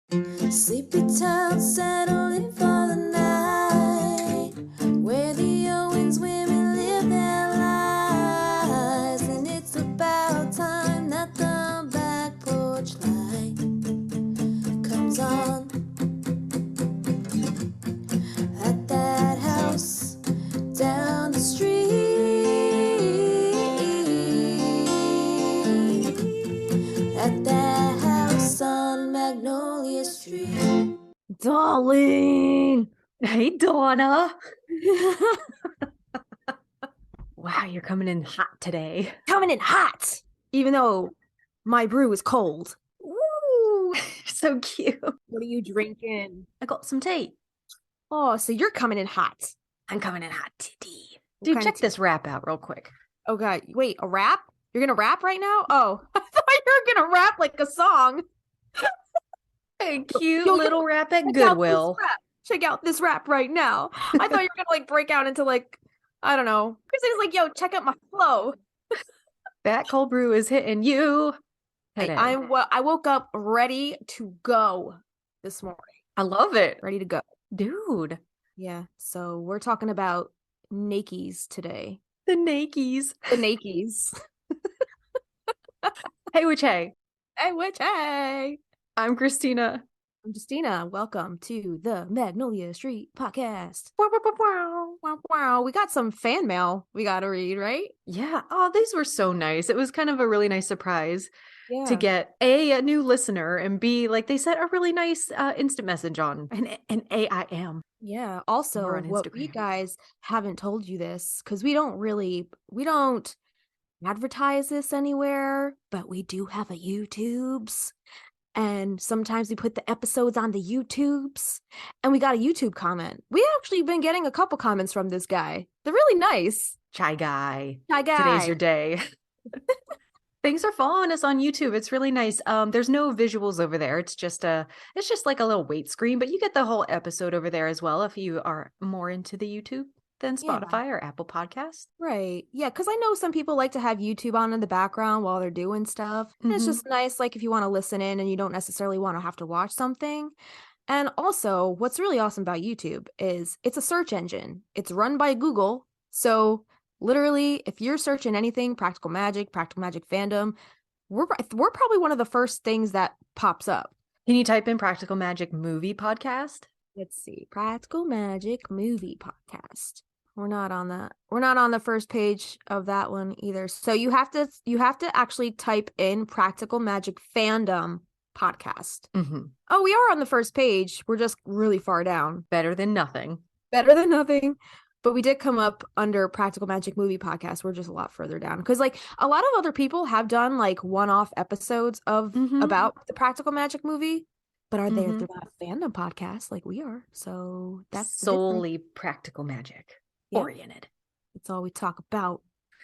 Sleepy town settling for the night, where the Owens women live their lives, and it's about time that the back porch light comes on at that house down the street, at that house on Magnolia Street. Darling. Hey, Donna. Wow, you're coming in hot today. Coming in hot, even though my brew is cold. Woo! So cute. What are you drinking? I got some tea. Oh, so you're coming in hot. I'm coming in hot tea. What Dude, kind of check this rap out real quick. Oh god, wait, a rap? You're gonna rap right now? Oh, I thought you were gonna rap like a song. Hey, cute Yo, little rap at Check out Goodwill. this rap. Check out this rap right now. I thought you were gonna like break out into like, I don't know. Christine's like, yo, check out my flow. That cold brew is hitting you today. I woke up ready to go this morning. I love it. Ready to go. Dude. Yeah, so we're talking about NEKKIs today. The Nakies. The NEKKIs. Hey, which hey. Hey, which hey. I'm Christina. I'm Justina. Welcome to the Magnolia Street podcast. Wow, wow, wow, wow. Wow, we got some fan mail we got to read, right? Yeah. Oh, these were so nice. It was kind of a really nice surprise Yeah. to get a new listener, and B, like they sent a really nice instant message on an AIM. Yeah. Also, We're on what we Instagram. guys haven't told you this, because we don't advertise this anywhere, but we do have a YouTubes. And sometimes we put the episodes on the YouTubes, and we got a YouTube comment. We actually been getting a couple comments from this guy. They're really nice. Chai guy. Hi, guy. Today's your day. Thanks for following us on YouTube. It's really nice. There's no visuals over there. It's just like a little wait screen, but you get the whole episode over there as well if you are more into the YouTube than Spotify or Apple Podcasts. Right. Yeah, because I know some people like to have YouTube on in the background while they're doing stuff. And it's just nice, like if you want to listen in and you don't necessarily want to have to watch something. And also, what's really awesome about YouTube is it's a search engine. It's run by Google. So literally, if you're searching anything, Practical Magic Fandom, we're probably one of the first things that pops up. Can you type in Practical Magic Movie Podcast? Let's see. Practical Magic Movie Podcast. We're not on that. We're not on the first page of that one either. So you have to actually type in Practical Magic Fandom Podcast. Oh, we are on the first page. We're just really far down. Better than nothing. Better than nothing. But we did come up under Practical Magic Movie Podcast. We're just a lot further down. Because like a lot of other people have done like one-off episodes of about the Practical Magic movie. But are they're not a fandom podcast like we are. So that's solely Practical Magic oriented. That's all we talk about.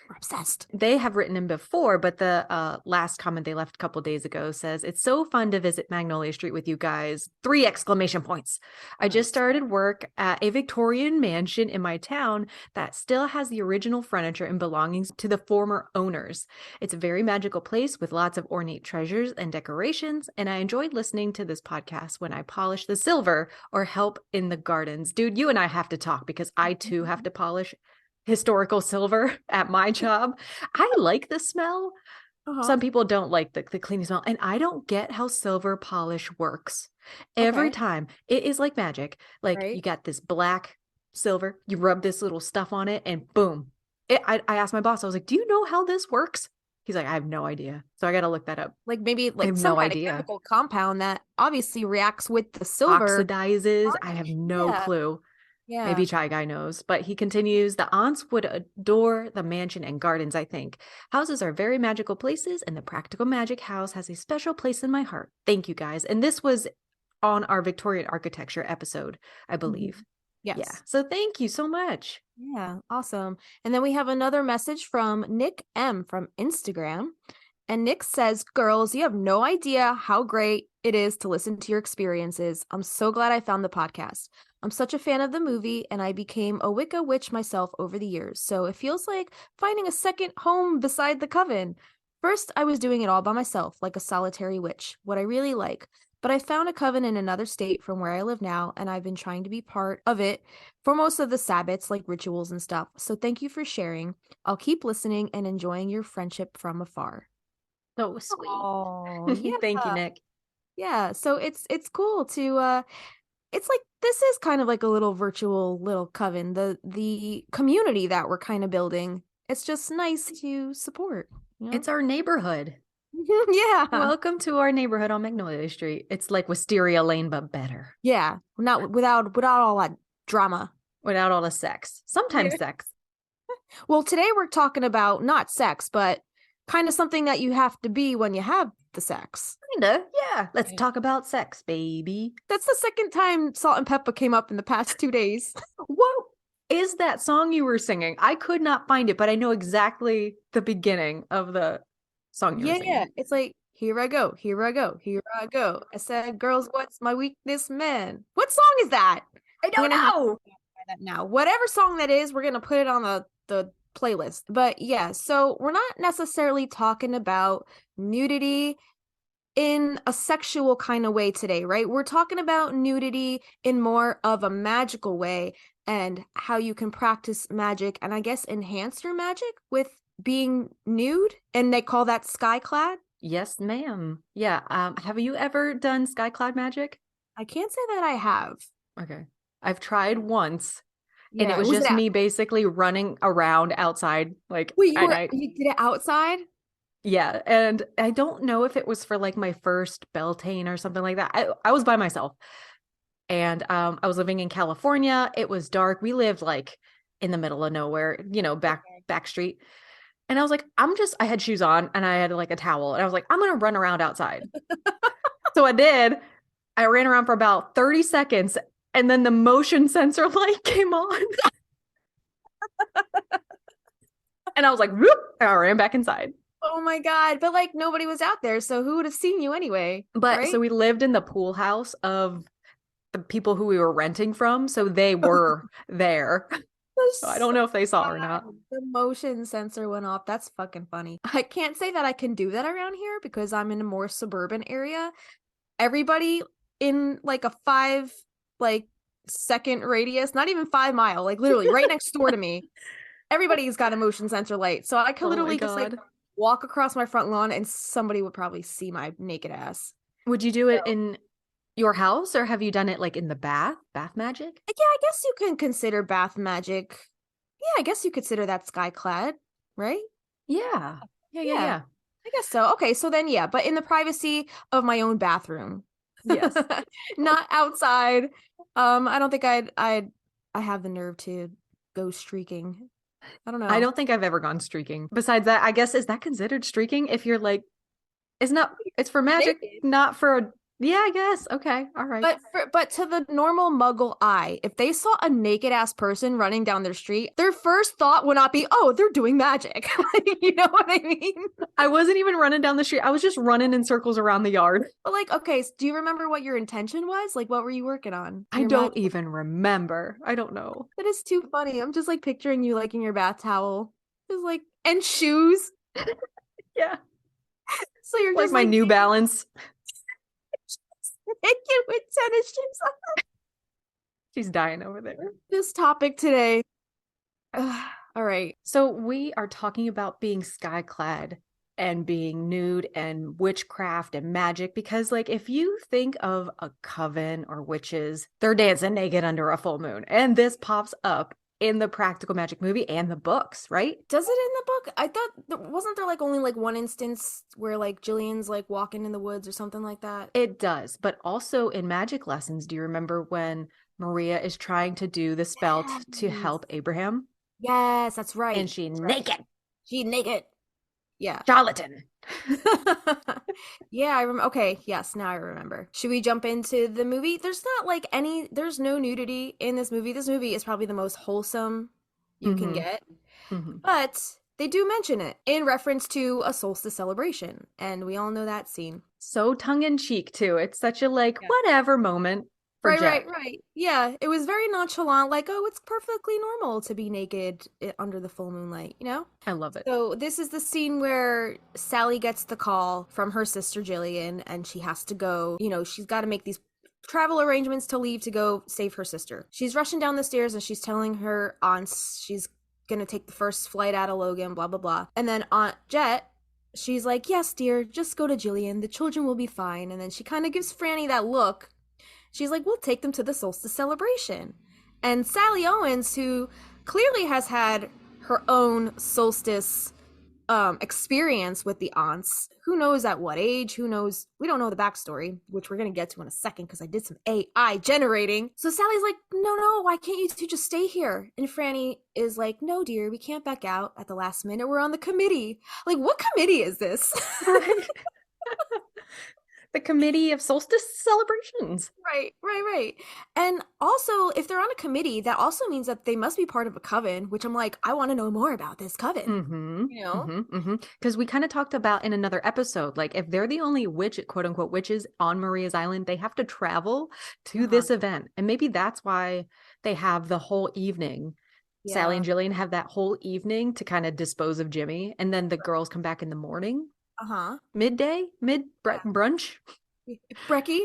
We're obsessed. They have written in before, but the last comment they left a couple days ago says, "It's so fun to visit Magnolia Street with you guys. 3 exclamation points. I just started work at a Victorian mansion in my town that still has the original furniture and belongings to the former owners. It's a very magical place with lots of ornate treasures and decorations, and I enjoyed listening to this podcast when I polish the silver or help in the gardens." Dude, you and I have to talk because I too have to polish historical silver at my job. I like the smell. Some people don't like the cleaning smell, and I don't get how silver polish works. Every time it is like magic. Like you got this black silver, you rub this little stuff on it, and boom. I asked my boss, I was like, "Do you know how this works?" He's like, "I have no idea." So I got to look that up. Like maybe like I have some no kind idea. of chemical compound that obviously reacts with the silver. Oxidizes. I have no clue. Yeah. Maybe Chai Guy knows, but he continues, "The aunts would adore the mansion and gardens, I think. Houses are very magical places, and the Practical Magic house has a special place in my heart. Thank you, guys." And this was on our Victorian architecture episode, I believe. Yes. Yeah. So thank you so much. Yeah. Awesome. And then we have another message from Nick M from Instagram. And Nick says, "Girls, you have no idea how great it is to listen to your experiences. I'm so glad I found the podcast. I'm such a fan of the movie, and I became a Wicca witch myself over the years, so it feels like finding a second home beside the coven. First, I was doing it all by myself, like a solitary witch. What I really like, but I found a coven in another state from where I live now, and I've been trying to be part of it for most of the Sabbats, like rituals and stuff. So thank you for sharing. I'll keep listening and enjoying your friendship from afar. So sweet. Oh, yeah. Thank you, Nick. Yeah. So it's cool to it's like this is kind of like a little virtual little coven, the community that we're kind of building. It's just nice to support, you know? It's our neighborhood. Yeah. Welcome to our neighborhood on Magnolia Street. It's like Wisteria Lane, but better. Yeah. Not without all that drama. Without all the sex. Sometimes Yeah. sex. Well, today we're talking about not sex, but kind of something that you have to be when you have the sex. Kinda, yeah. Let's talk about sex, baby. That's the second time Salt and Pepper came up in the past 2 days. What is that song you were singing? I could not find it, but I know exactly the beginning of the song you were singing. Yeah, it's like, here I go, here I go, here I go. I said, girls, what's my weakness, man? What song is that? I don't know. That now. Whatever song that is, we're gonna put it on the playlist. But yeah, so we're not necessarily talking about nudity in a sexual kind of way today, right? We're talking about nudity in more of a magical way and how you can practice magic and I guess enhance your magic with being nude, and they call that Skyclad. Yes, ma'am. Yeah. Have you ever done Skyclad Magick? I can't say that I have. Okay. I've tried once, and Yeah, it was just me basically running around outside, like Wait, at night. you did it outside? Yeah, and I don't know if it was for like my first Beltane or something like that. I was by myself, and I was living in California. It was dark. We lived like in the middle of nowhere, back street. And I was like, I had shoes on and I had like a towel, and I was like, I'm gonna run around outside. So I did. I ran around for about 30 seconds, and then the motion sensor light came on. And I was like, whoop, and I ran back inside. Oh my God. But like nobody was out there, so who would have seen you anyway? But right? So we lived in the pool house of the people who we were renting from, so they were there. So I don't know if they saw or not. The motion sensor went off. That's fucking funny. I can't say that I can do that around here because I'm in a more suburban area. Everybody in like a 5 second radius, not even 5 mile, like literally right next door to me. Everybody's got a motion sensor light. So I could literally just like walk across my front lawn and somebody would probably see my naked ass. Would you do it in your house, or have you done it like in the bath magic? Yeah, I guess you can consider bath magic. Yeah, I guess you consider that Skyclad, right? Yeah. Yeah. I guess so. Okay, so then yeah, but in the privacy of my own bathroom. Yes. Not outside. I don't think I have the nerve to go streaking. I don't know. I don't think I've ever gone streaking. Besides that, I guess, is that considered streaking if you're like, it's for magic, not for yeah, I guess. Okay. All right. But to the normal muggle eye, if they saw a naked ass person running down their street, their first thought would not be, oh, they're doing magic. You know what I mean? I wasn't even running down the street. I was just running in circles around the yard. But like, okay, so do you remember what your intention was? Like, what were you working on? I don't even remember. I don't know. That is too funny. I'm just like picturing you like in your bath towel. Just like, and shoes. Yeah. So you're like just my like New Balance. naked with tennis shoes on. She's dying over there. This topic today. All right. So we are talking about being skyclad and being nude and witchcraft and magic, because like if you think of a coven or witches, they're dancing naked under a full moon, and this pops up in the Practical Magic movie and the books, right? Does it in the book? I thought wasn't there like only like one instance where like Jillian's like walking in the woods or something like that? It does, but also in magic lessons, do you remember when Maria is trying to do the spell to help Abraham? Yes, that's right. And she's naked. She's naked. Yeah. Charlatan. Yeah, I remember. Okay, yes, now I remember. Should we jump into the movie? There's no nudity in this movie. This movie is probably the most wholesome you can get. Mm-hmm. But they do mention it in reference to a solstice celebration, and we all know that scene. So tongue-in-cheek too. It's such a whatever moment. for Jet. Right. Yeah, it was very nonchalant, like, oh, it's perfectly normal to be naked under the full moonlight, you know? I love it. So this is the scene where Sally gets the call from her sister Jillian, and she has to go, she's got to make these travel arrangements to leave to go save her sister. She's rushing down the stairs and she's telling her aunts she's gonna take the first flight out of Logan, blah, blah, blah. And then Aunt Jet, she's like, yes, dear, just go to Jillian. The children will be fine. And then she kind of gives Franny that look. She's like, we'll take them to the Solstice Celebration. And Sally Owens, who clearly has had her own solstice experience with the aunts, who knows at what age, who knows, we don't know the backstory, which we're going to get to in a second because I did some AI generating. So Sally's like, no, why can't you two just stay here? And Franny is like, no, dear, we can't back out at the last minute. We're on the committee. Like, what committee is this? Right. The Committee of Solstice Celebrations. Right. And also, if they're on a committee, that also means that they must be part of a coven, which I'm like, I want to know more about this coven. Because we kind of talked about in another episode, like if they're the only quote unquote witches on Maria's Island, they have to travel to this event. And maybe that's why they have the whole evening. Yeah. Sally and Jillian have that whole evening to kind of dispose of Jimmy. And then the girls come back in the morning. Midday, brunch. Brecky.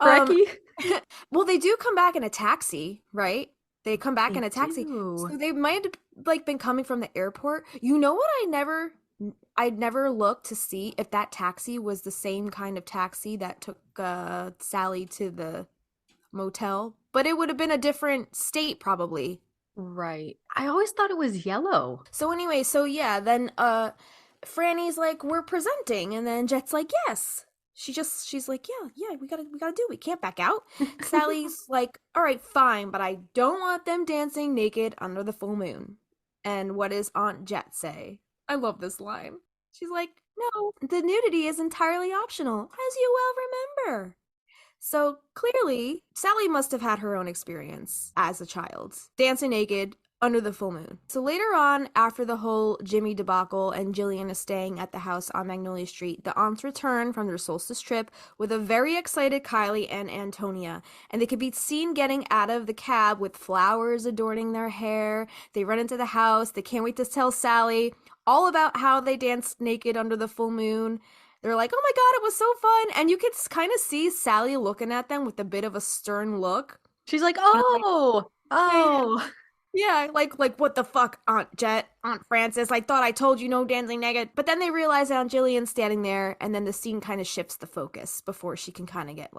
Well, they do come back in a taxi, right? They come back in a taxi. So they might have been coming from the airport. You know what? I'd never looked to see if that taxi was the same kind of taxi that took Sally to the motel, but it would have been a different state probably. Right. I always thought it was yellow. So anyway, then Franny's like, we're presenting, and then Jet's like, yes. She's like, yeah, we gotta do it. We can't back out. Sally's like, all right, fine, but I don't want them dancing naked under the full moon. And what does Aunt Jet say? I love this line. She's like, no, the nudity is entirely optional, as you well remember. So clearly, Sally must have had her own experience as a child, dancing naked under the full moon. So later on, after the whole Jimmy debacle and Jillian is staying at the house on Magnolia Street, the aunts return from their solstice trip with a very excited Kylie and Antonia, and they could be seen getting out of the cab with flowers adorning their hair. They run into the house. They can't wait to tell Sally all about how they danced naked under the full moon. They're like, oh my God, it was so fun. And you could kind of see Sally looking at them with a bit of a stern look. She's like, oh. Yeah, like what the fuck, Aunt Jet, Aunt Frances, I thought I told you no dancing naked. But then they realize Aunt Jillian's standing there, and then the scene kind of shifts the focus before she can kind of get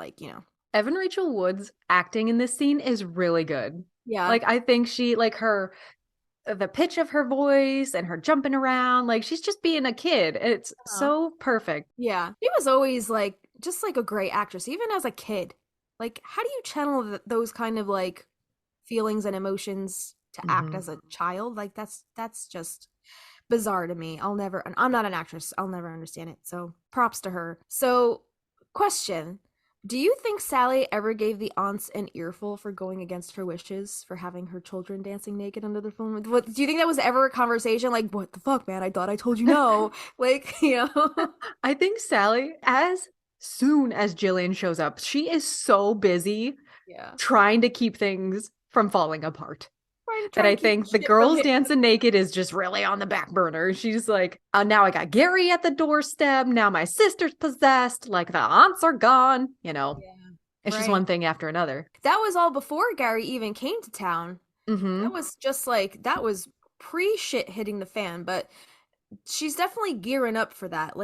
Evan Rachel Wood's acting in this scene is really good. Yeah. Like, I think she, like, the pitch of her voice and her jumping around, like, she's just being a kid. It's so perfect. Yeah. She was always, just a great actress, even as a kid. Like, how do you channel those kind of, feelings and emotions to act as a child? Like, that's just bizarre to me. I'm not an actress. I'll never understand it. So props to her. So question, do you think Sally ever gave the aunts an earful for going against her wishes, for having her children dancing naked under the full moon? Do you think that was ever a conversation? Like, what the fuck, man? I thought I told you no. I think Sally, as soon as Jillian shows up, she is so busy trying to keep things from falling apart. That I think the girls dancing naked is just really on the back burner. She's like, now I got Gary at the doorstep. Now my sister's possessed. Like, the aunts are gone. It's just one thing after another. That was all before Gary even came to town. That was just that was pre-shit hitting the fan. But she's definitely gearing up for that.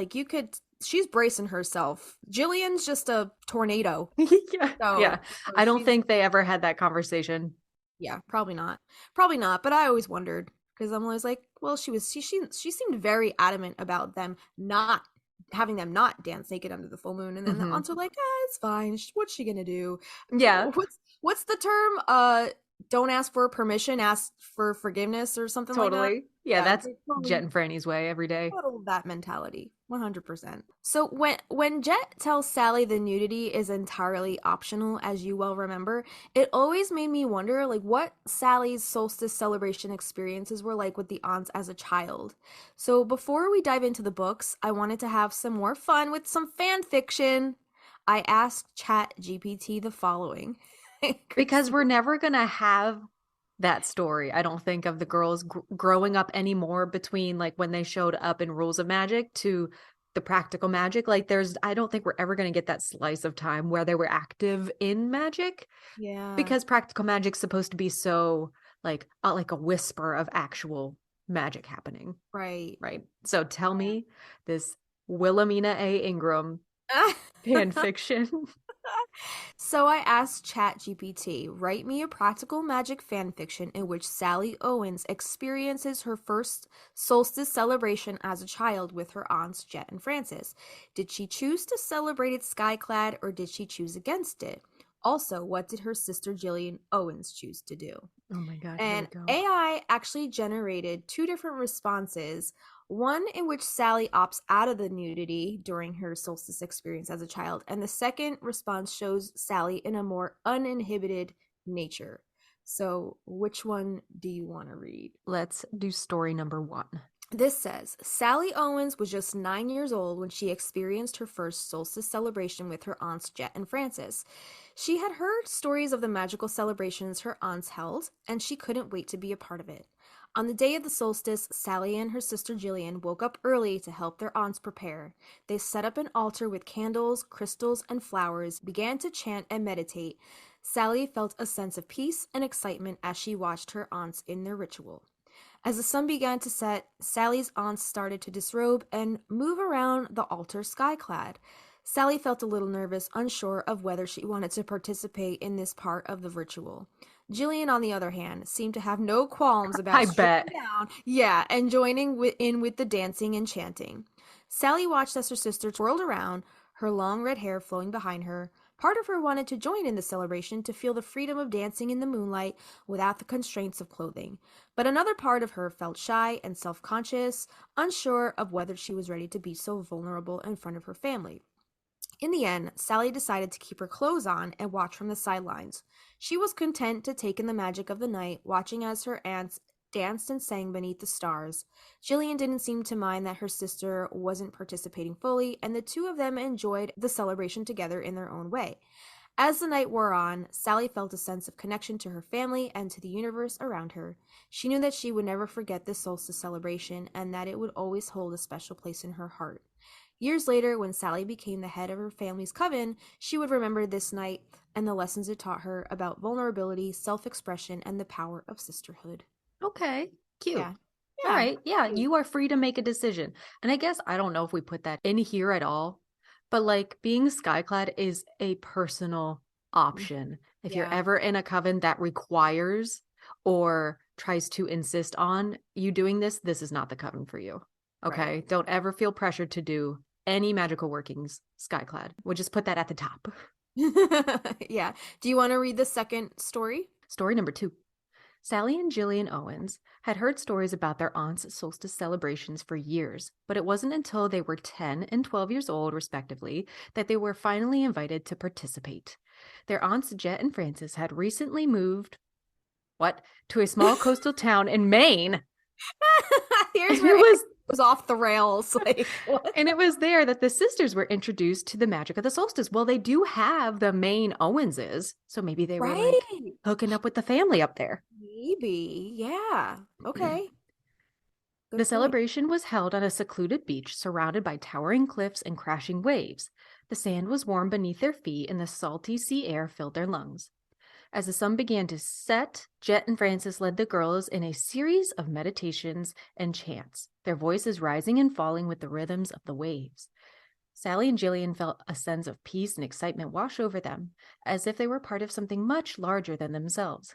She's bracing herself. Jillian's just a tornado. Yeah. I don't think they ever had that conversation. Yeah, probably not. But I always wondered, because I'm always like, well, she seemed very adamant about them not having them not dance naked under the full moon, and then the aunts are like, it's fine. What's she gonna do? Yeah. What's the term? Don't ask for permission, ask for forgiveness, or something like that. Totally. Yeah, that's Jet and Franny's way every day. Total that mentality. 100%. So when Jet tells Sally the nudity is entirely optional, as you well remember, it always made me wonder what Sally's solstice celebration experiences were like with the aunts as a child. So before we dive into the books, I wanted to have some more fun with some fan fiction. I asked ChatGPT the following. Because we're never going to have that story, I don't think, of the girls growing up anymore between like when they showed up in Rules of Magic to the practical magic. Like I don't think we're ever going to get that slice of time where they were active in magic. Yeah. Because practical magic's supposed to be so like a whisper of actual magic happening. Right. Right. So tell me this Wilhelmina A. Ingram fan fiction. So I asked ChatGPT, write me a practical magic fan fiction in which Sally Owens experiences her first solstice celebration as a child with her aunts Jet and Frances. Did she choose to celebrate it skyclad or did she choose against it? Also, what did her sister Jillian Owens choose to do? Oh my God, here we And go. AI actually generated two different responses. One in which Sally opts out of the nudity during her solstice experience as a child, and the second response shows Sally in a more uninhibited nature. So, which one do you want to read? Let's do story number 1. This says Sally Owens was just 9 years old when she experienced her first solstice celebration with her aunts Jet and Frances. She had heard stories of the magical celebrations her aunts held, and she couldn't wait to be a part of it. On the day of the solstice, Sally and her sister Jillian woke up early to help their aunts prepare. They set up an altar with candles, crystals, and flowers, began to chant and meditate. Sally felt a sense of peace and excitement as she watched her aunts in their ritual. As the sun began to set, Sally's aunts started to disrobe and move around the altar skyclad. Sally felt a little nervous, unsure of whether she wanted to participate in this part of the ritual. Jillian, on the other hand, seemed to have no qualms about I stripping bet. down, and joining in with the dancing and chanting. Sally watched as her sister twirled around, her long red hair flowing behind her. Part of her wanted to join in the celebration to feel the freedom of dancing in the moonlight without the constraints of clothing. But another part of her felt shy and self-conscious, unsure of whether she was ready to be so vulnerable in front of her family. In the end, Sally decided to keep her clothes on and watch from the sidelines. She was content to take in the magic of the night, watching as her aunts danced and sang beneath the stars. Jillian didn't seem to mind that her sister wasn't participating fully, and the two of them enjoyed the celebration together in their own way. As the night wore on, Sally felt a sense of connection to her family and to the universe around her. She knew that she would never forget this solstice celebration and that it would always hold a special place in her heart. Years later, when Sally became the head of her family's coven, she would remember this night and the lessons it taught her about vulnerability, self-expression, and the power of sisterhood. Okay, cute. Yeah. All Yeah. right, yeah, you are free to make a decision. And I guess I don't know if we put that in here at all, but like being skyclad is a personal option. If you're Yeah. ever in a coven that requires or tries to insist on you doing this, this is not the coven for you. Okay, Right. don't ever feel pressured to do any magical workings skyclad. We'll just put that at the top. Yeah. Do you want to read the second story? Story number 2. Sally and Jillian Owens had heard stories about their aunts' solstice celebrations for years, but it wasn't until they were 10 and 12 years old, respectively, that they were finally invited to participate. Their aunts Jet and Frances had recently moved, to a small coastal town in Maine. Here's And where it was off the rails. Like, what? and it was there that the sisters were introduced to the magic of the solstice. Well, they do have the Maine Owenses, so maybe they were like Right. hooking up with the family up there. Maybe. Yeah. Okay. The Good point. celebration was held on a secluded beach surrounded by towering cliffs and crashing waves. The sand was warm beneath their feet and the salty sea air filled their lungs. As the sun began to set, Jet and Frances led the girls in a series of meditations and chants, their voices rising and falling with the rhythms of the waves. Sally and Jillian felt a sense of peace and excitement wash over them, as if they were part of something much larger than themselves.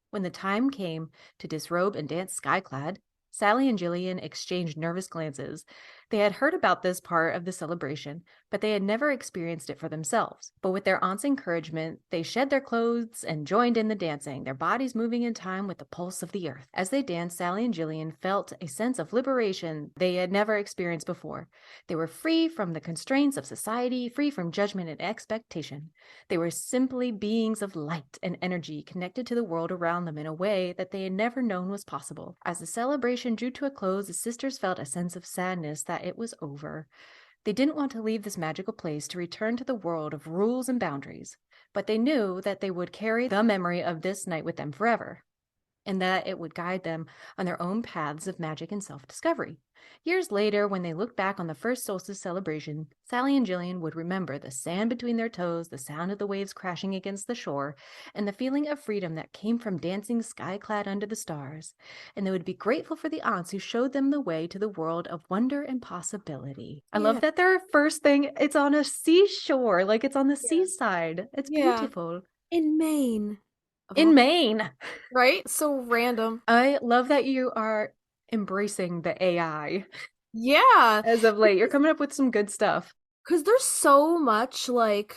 When the time came to disrobe and dance skyclad, Sally and Jillian exchanged nervous glances. They had heard about this part of the celebration, but they had never experienced it for themselves. But with their aunt's encouragement, they shed their clothes and joined in the dancing, their bodies moving in time with the pulse of the earth. As they danced, Sally and Jillian felt a sense of liberation they had never experienced before. They were free from the constraints of society, free from judgment and expectation. They were simply beings of light and energy connected to the world around them in a way that they had never known was possible. As the celebration drew to a close, the sisters felt a sense of sadness that it was over. They didn't want to leave this magical place to return to the world of rules and boundaries. but they knew that they would carry the memory of this night with them forever, and that it would guide them on their own paths of magic and self-discovery. Years later, when they looked back on the first solstice celebration, Sally and Jillian would remember the sand between their toes, the sound of the waves crashing against the shore, and the feeling of freedom that came from dancing sky-clad under the stars. And they would be grateful for the aunts who showed them the way to the world of wonder and possibility. I love that their first thing, it's on a seashore, like it's on the seaside. It's beautiful. In Maine. In Maine. Right? So random. I love that you are embracing the AI. Yeah. As of late, you're coming up with some good stuff. Because there's so much like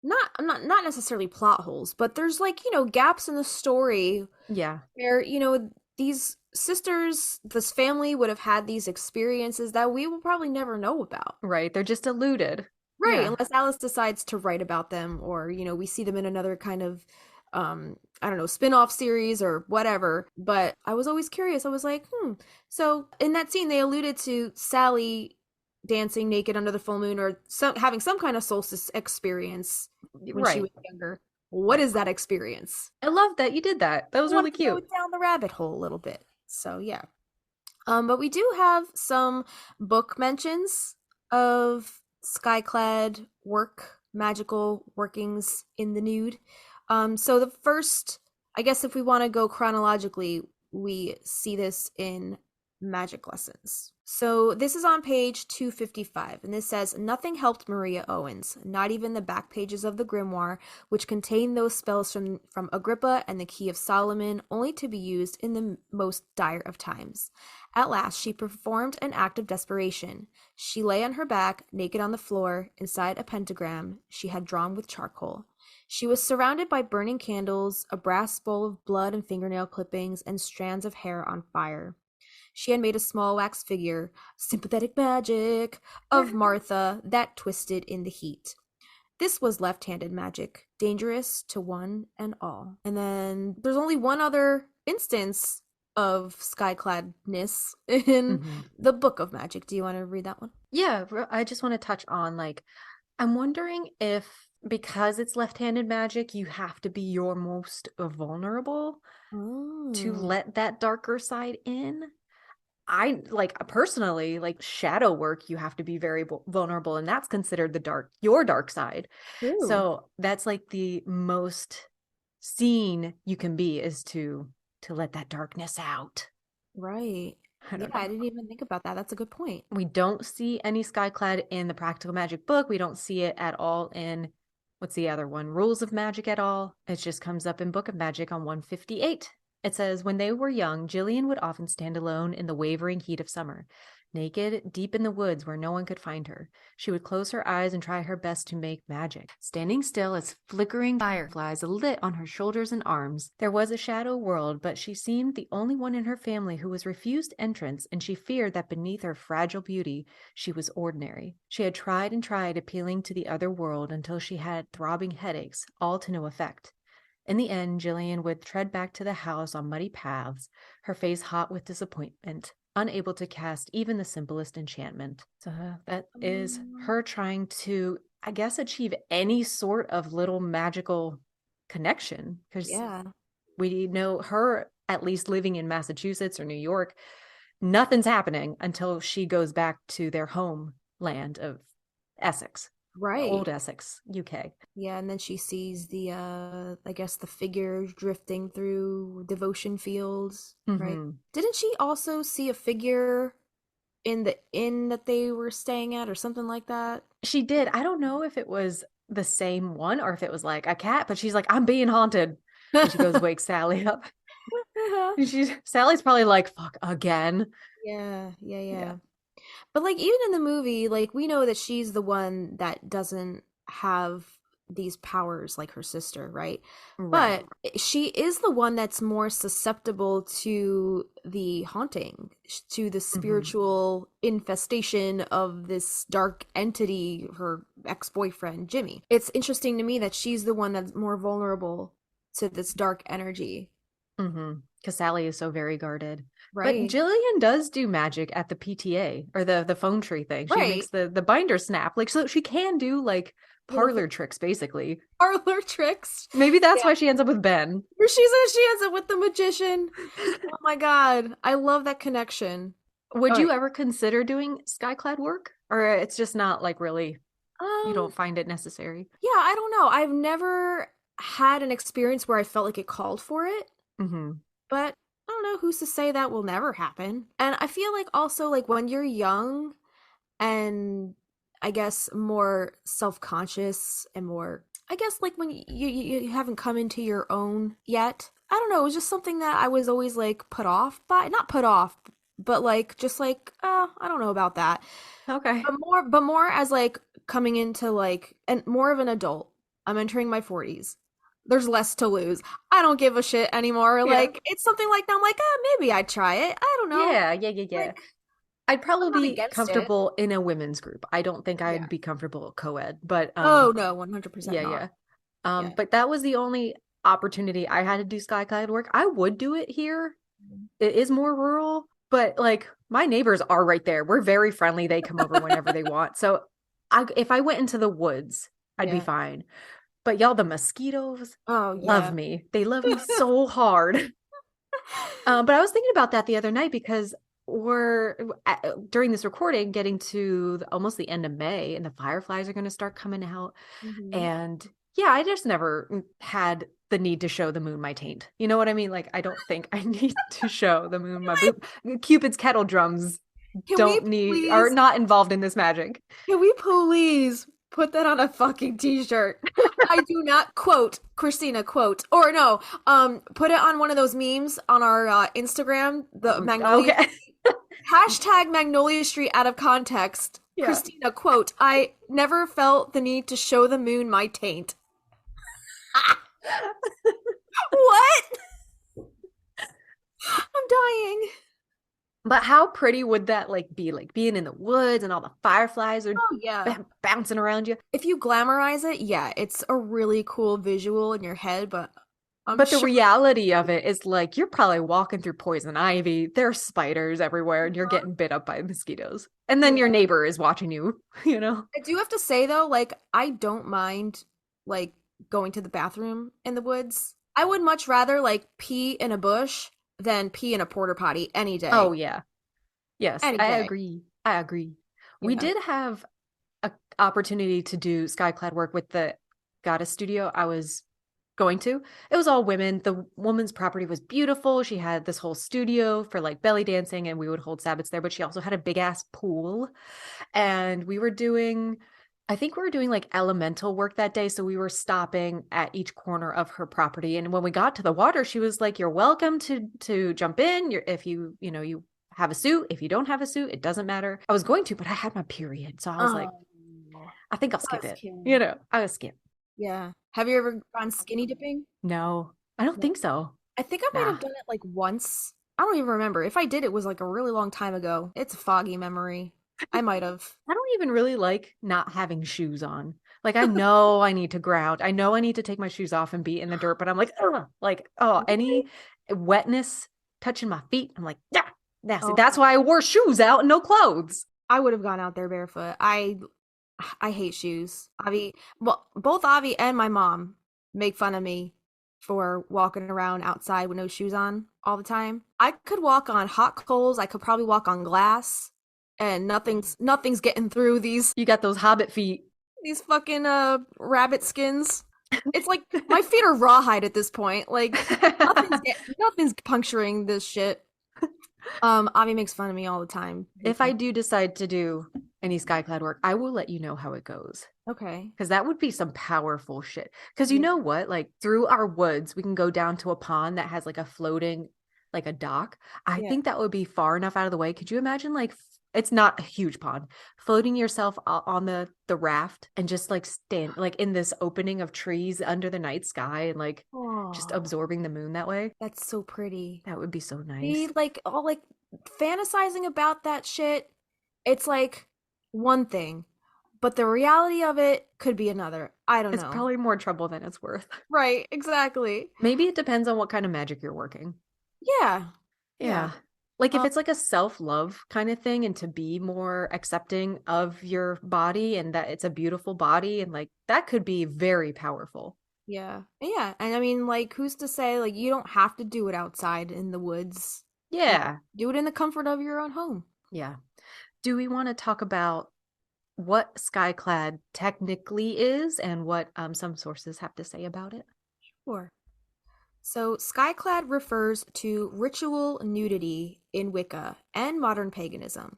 not necessarily plot holes, but there's like, gaps in the story. Yeah. Where, these sisters, this family would have had these experiences that we will probably never know about. Right. They're just alluded. Right. Yeah. Unless Alice decides to write about them, or, we see them in another kind of I don't know, spin-off series or whatever. But I was always curious. I was like, So in that scene, they alluded to Sally dancing naked under the full moon, or having some kind of solstice experience when she was younger. What is that experience? I love that you did that. That was really cute. Go down the rabbit hole a little bit. So yeah. But we do have some book mentions of Skyclad magical workings in the nude. So the first, I guess if we want to go chronologically, we see this in Magic Lessons. So this is on page 255, and this says, "Nothing helped Maria Owens, not even the back pages of the grimoire, which contain those spells from Agrippa and the Key of Solomon, only to be used in the most dire of times. At last, she performed an act of desperation. She lay on her back, naked on the floor, inside a pentagram she had drawn with charcoal. She was surrounded by burning candles, a brass bowl of blood and fingernail clippings, and strands of hair on fire. She had made a small wax figure, sympathetic magic, of Martha that twisted in the heat. This was left-handed magic, dangerous to one and all." And then there's only one other instance of skycladness in the Book of Magic. Do you want to read that one? Yeah, I just want to touch on, I'm wondering if, because it's left-handed magic, you have to be your most vulnerable to let that darker side in. I personally, shadow work, you have to be very vulnerable, and that's considered your dark side. Ooh. So that's the most seen you can be, is to let that darkness out. Right. I didn't even think about that. That's a good point. We don't see any Skyclad in the Practical Magic book. We don't see it at all in, what's the other one? Rules of Magic at all. It just comes up in Book of Magic on 158. It says, "When they were young, Jillian would often stand alone in the wavering heat of summer, naked, deep in the woods where no one could find her. She would close her eyes and try her best to make magic, standing still as flickering fireflies lit on her shoulders and arms. There was a shadow world, but she seemed the only one in her family who was refused entrance, and she feared that beneath her fragile beauty, she was ordinary. She had tried and tried appealing to the other world until she had throbbing headaches, all to no effect. In the end, Jillian would tread back to the house on muddy paths, her face hot with disappointment, unable to cast even the simplest enchantment." So that is her trying to, I guess, achieve any sort of little magical connection. Because we know her, at least living in Massachusetts or New York, nothing's happening until she goes back to their homeland of Essex. Right. Old Essex, UK. Yeah, and then she sees the I guess the figure drifting through devotion fields, right? Didn't she also see a figure in the inn that they were staying at or something like that? She did. I don't know if it was the same one or if it was like a cat, but she's like, "I'm being haunted." And she goes wake Sally up. Sally's probably like, "Fuck, again." Yeah. But even in the movie, we know that she's the one that doesn't have these powers like her sister, right? But she is the one that's more susceptible to the haunting, to the spiritual infestation of this dark entity, her ex-boyfriend, Jimmy. It's interesting to me that she's the one that's more vulnerable to this dark energy. Because Sally is so very guarded. Right. But Jillian does do magic at the PTA or the phone tree thing. She makes the binder snap. So she can do parlor tricks, basically. parlor tricks. Maybe that's Yeah. why she ends up with Ben. Or she ends up with the magician. Oh my God. I love that connection. Would All you right. ever consider doing Skyclad work? Or it's just not like really, you Um, don't find it necessary? yeah, I don't know. I've never had an experience where I felt like it called for it, Mm-hmm. but I don't know who's to say that will never happen. And I feel like also like when you're young and I guess more self-conscious and more I guess like when you haven't come into your own yet. I don't know, it was just something that I was always like put off by, not put off, but like just like I don't know about that. Okay. But more as like coming into like and more of an adult. I'm entering my 40s. There's less to lose. I don't give a shit anymore. Yeah. Like it's something like I'm like, maybe I'd try it. I don't know. Yeah. Like I'd I'm probably not be against it. comfortable in a women's group. I don't think Yeah. I'd be comfortable co-ed, but Oh no, 100% yeah, not. yeah. Yeah. But that was the only opportunity I had to do Skyclad work. I would do it here. It is more rural, but like my neighbors are right there. We're very friendly. They come over whenever they want. So if I went into the woods, I'd be Yeah. fine. But y'all, the mosquitoes Oh love yeah. me. They love me so hard. But I was thinking about that the other night because during this recording getting to almost the end of May and the fireflies are going to start coming out. Hmm. And yeah, I just never had the need to show the moon my taint. You know what I mean? Like, I don't think I need to show the moon my boob. Cupid's kettle drums Can we don't need, are please not involved in this magic. can we please put that on a fucking t-shirt? I do not quote Christina quote or no, put it on one of those memes on our Instagram, the Magnolia Okay. hashtag Magnolia Street out of context. Yeah. Christina quote, I never felt the need to show the moon my taint. What? I'm dying. But how pretty would that like be? Like being in the woods and all the fireflies are Oh yeah. bouncing around you. If you glamorize it, yeah, it's a really cool visual in your head, but I'm But the sure. reality of it is like you're probably walking through poison ivy. There's spiders everywhere and you're getting bit up by mosquitoes. And then your Yeah. neighbor is watching you, you know? I do have to say though, like I don't mind like going to the bathroom in the woods. I would much rather like pee in a bush than pee in a porta potty any Oh day. yeah. Yes, Any I day. agree. I agree. We Yeah. did have a opportunity to do skyclad work with the goddess studio I was going to. It was all women. The woman's property was beautiful. She had this whole studio for like belly dancing and we would hold Sabbats there, but she also had a big ass pool. And I think we were doing like elemental work that day. So we were stopping at each corner of her property. And when we got to the water, she was like, you're welcome to jump in. If you have a suit. If you don't have a suit, it doesn't matter. I was going to, but I had my period. So I was like, Oh, I think I'll skip that's it. cute. I would skip. Yeah. Have you ever gone skinny dipping? No, I don't No. think so. I think I might Nah. have done it like once. I don't even remember. If I did, it was like a really long time ago. It's a foggy memory. I might have. I don't even really like not having shoes on. Like I know I need to ground. I know I need to take my shoes off and be in the dirt, but I'm like, ugh, like, oh, Really? any wetness touching my feet, I'm like, yeah, nasty. Oh, That's why I wore shoes out and no clothes. I would have gone out there barefoot. I hate shoes. Avi, well, both Avi and my mom make fun of me for walking around outside with no shoes on all the time. I could walk on hot coals. I could probably walk on glass, and nothing's getting through You got those hobbit feet. these fucking rabbit skins. It's like my feet are rawhide at this point. Like nothing's puncturing this shit. Avi makes fun of me all the time. If I do decide to do any skyclad work, I will let you know how it goes. Okay. Because that would be some powerful shit. Because you Yeah. know what? Like through our woods, we can go down to a pond that has like a floating, like a dock. I Yeah. think that would be far enough out of the way. Could you imagine like it's not a huge pond, floating yourself on the raft and just like stand like in this opening of trees under the night sky and like just Oh, absorbing the moon that way? that's so pretty. That would be so See, nice. like all like fantasizing about that shit, it's like one thing, but the reality of it could be another. I don't It's know. probably more trouble than it's worth. Right, exactly. Maybe it depends on what kind of magic you're working. Yeah. Yeah. Yeah. Like if Um, it's like a self-love kind of thing and to be more accepting of your body and that it's a beautiful body and like that could be very powerful. yeah. Yeah. And I mean, like, who's to say, like, you don't have to do it outside in the woods. You know, Yeah. do it in the comfort of your own home. Yeah. Do we want to talk about what Skyclad technically is and what some sources have to say about it? Sure. So, Skyclad refers to ritual nudity in Wicca and modern paganism.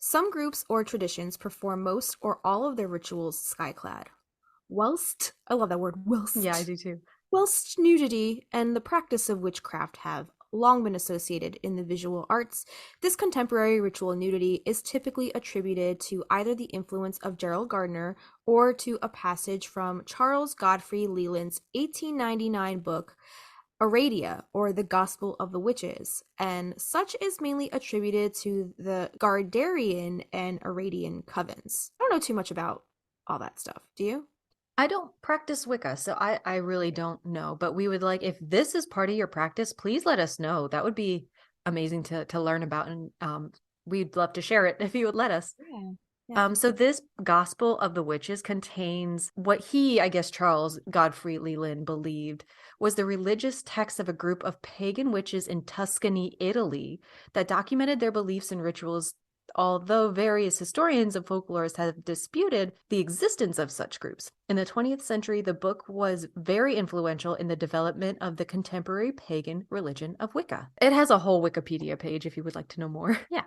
Some groups or traditions perform most or all of their rituals skyclad. Whilst, I love that word, Yeah, I whilst. do too. Whilst nudity and the practice of witchcraft have long been associated in the visual arts, this contemporary ritual nudity is typically attributed to either the influence of Gerald Gardner or to a passage from Charles Godfrey Leland's 1899 book, Aradia, or the Gospel of the Witches, and such is mainly attributed to the Gardnerian and Aradian covens. I don't know too much about all that stuff. Do you? I don't practice Wicca, so I really don't know. But we would like if this is part of your practice, please let us know. That would be amazing to learn about, and we'd love to share it if you would let us. Yeah. Yeah. So this Gospel of the Witches contains what he, I guess Charles Godfrey Leland believed was the religious text of a group of pagan witches in Tuscany, Italy, that documented their beliefs and rituals, although various historians and folklorists have disputed the existence of such groups. In the 20th century, the book was very influential in the development of the contemporary pagan religion of Wicca. It has a whole Wikipedia page if you would like to know more. Yeah.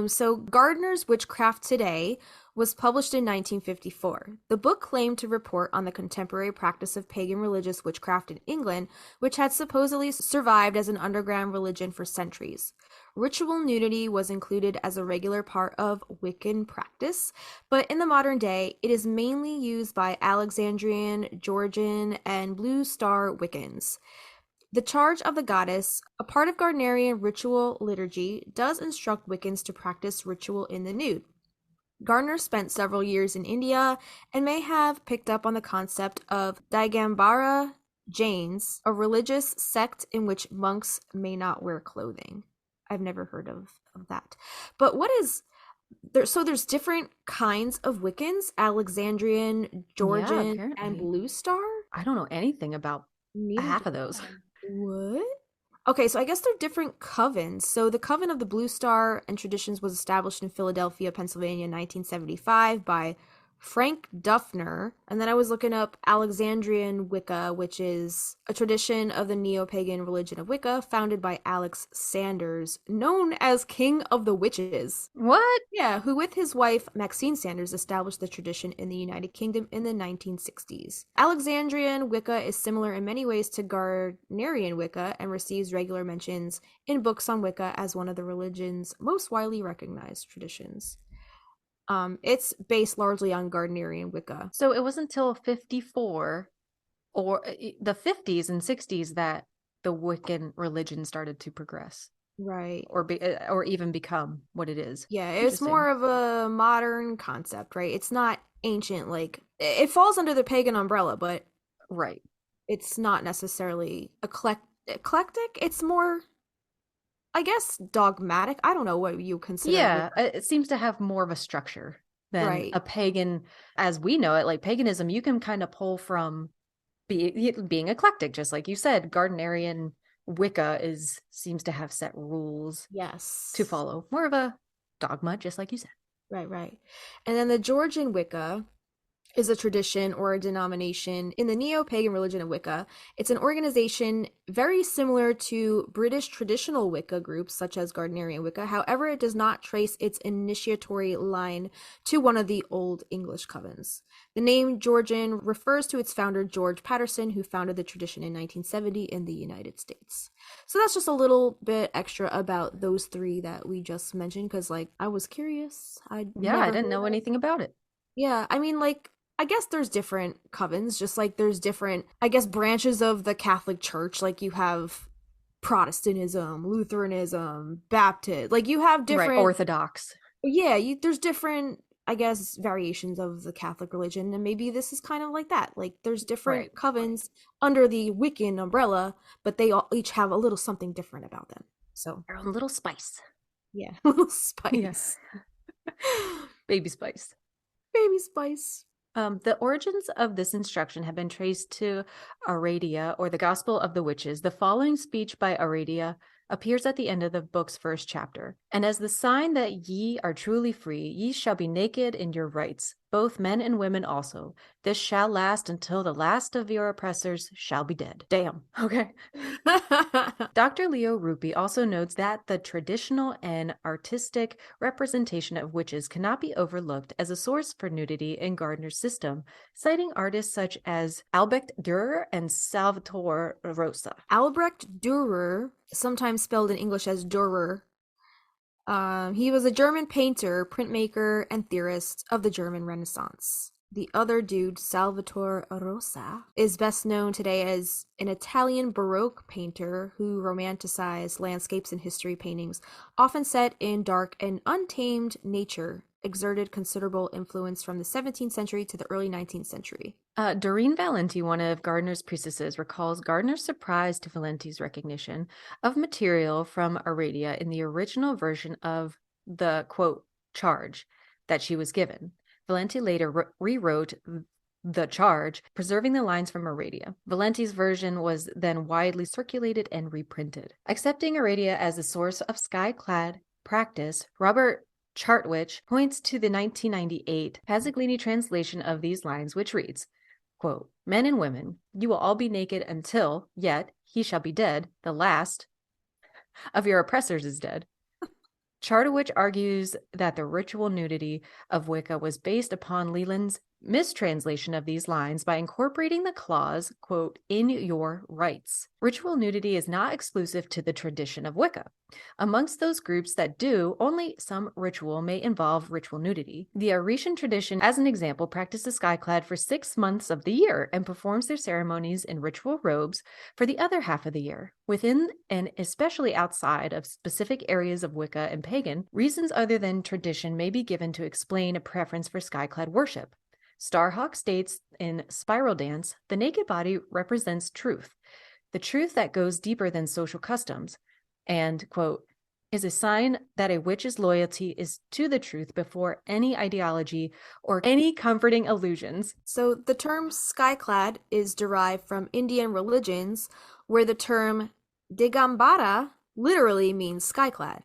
So Gardner's Witchcraft Today was published in 1954. The book claimed to report on the contemporary practice of pagan religious witchcraft in England, which had supposedly survived as an underground religion for centuries. Ritual nudity was included as a regular part of Wiccan practice, but in the modern day, it is mainly used by Alexandrian, Georgian, and Blue Star Wiccans. The charge of the goddess, a part of Gardnerian ritual liturgy, does instruct Wiccans to practice ritual in the nude. Gardner spent several years in India and may have picked up on the concept of Digambara Jains, a religious sect in which monks may not wear clothing. I've never heard of that. But what is there? So there's different kinds of Wiccans: Alexandrian, Yeah, Georgian, and apparently. Blue Star. I don't know anything about a Neither do half of those. I. What? Okay, so I guess they're different covens. So the Coven of the Blue Star and Traditions was established in Philadelphia, Pennsylvania in 1975 by Frank Duffner. And then I was looking up Alexandrian Wicca, which is a tradition of the neo-pagan religion of Wicca founded by Alex Sanders, known as King of the Witches. What? Yeah, who with his wife Maxine Sanders established the tradition in the United Kingdom in the 1960s. Alexandrian Wicca is similar in many ways to Gardnerian Wicca and receives regular mentions in books on Wicca as one of the religion's most widely recognized traditions. It's based largely on Gardnerian Wicca. So it wasn't until 54 or the 50s and 60s that the Wiccan religion started to progress Right. or even become what it is. Yeah, it's Interesting. more of a modern concept, right? It's not ancient, like it falls under the pagan umbrella, but Right. it's not necessarily eclectic. It's more, I guess, dogmatic. I don't know what you consider Yeah, Wicca. it seems to have more of a structure than Right. a pagan as we know it. Like paganism, you can kind of pull from being eclectic, just like you said. Gardnerian Wicca is seems to have set rules to Yes. follow. More of a dogma, just like you said. Right, right. And then the Georgian Wicca is a tradition or a denomination in the neo pagan religion of Wicca. It's an organization very similar to British traditional Wicca groups such as Gardnerian Wicca. However, it does not trace its initiatory line to one of the Old English covens. The name Georgian refers to its founder, George Patterson, who founded the tradition in 1970 in the United States. So that's just a little bit extra about those three that we just mentioned because, like, I was curious. I Yeah, I never didn't heard know of. anything about it. Yeah, I mean, like, I guess there's different covens, just like there's different, I guess, branches of the Catholic Church. Like you have Protestantism, Lutheranism, Baptist. Like you have Right, different, orthodox. yeah, there's different, I guess, variations of the Catholic religion. And maybe this is kind of like that. Like there's different Right. covens under the Wiccan umbrella, but they all each have a little something different about them. So, Their own little spice. Yeah. Yeah. Spice. Baby spice. Baby spice. The origins of this instruction have been traced to Aradia, or the Gospel of the Witches. The following speech by Aradia appears at the end of the book's first chapter. And as the sign that ye are truly free, ye shall be naked in your rights, both men and women also. This shall last until the last of your oppressors shall be dead. Damn. Okay. Dr. Leo Rupi also notes that the traditional and artistic representation of witches cannot be overlooked as a source for nudity in Gardner's system, citing artists such as Albrecht Dürer and Salvatore Rosa. Albrecht Dürer, sometimes spelled in English as Dürer, he was a German painter, printmaker, and theorist of the German Renaissance. The other dude, Salvatore Rosa, is best known today as an Italian Baroque painter who romanticized landscapes and history paintings, often set in dark and untamed nature, exerted considerable influence from the 17th century to the early 19th century. Doreen Valenti, one of Gardner's priestesses, recalls Gardner's surprise to Valenti's recognition of material from Aradia in the original version of the, quote, charge that she was given. Valenti later rewrote the charge, preserving the lines from Aradia. Valenti's version was then widely circulated and reprinted. Accepting Aradia as the source of Skyclad practice, Robert Chartwich points to the 1998 Pasaglini translation of these lines, which reads, quote, men and women, you will all be naked until, yet, he shall be dead, the last of your oppressors is dead. Chartwich argues that the ritual nudity of Wicca was based upon Leland's mistranslation of these lines by incorporating the clause, quote, in your rights. Ritual nudity is not exclusive to the tradition of Wicca. Amongst those groups that do, only some ritual may involve ritual nudity. The Aretian tradition, as an example, practices Skyclad for 6 months of the year and performs their ceremonies in ritual robes for the other half of the year. Within and especially outside of specific areas of Wicca and pagan, reasons other than tradition may be given to explain a preference for Skyclad worship. Starhawk states in Spiral Dance, the naked body represents truth, the truth that goes deeper than social customs, and, quote, is a sign that a witch's loyalty is to the truth before any ideology or any comforting illusions. So the term skyclad is derived from Indian religions, where the term Digambara literally means skyclad.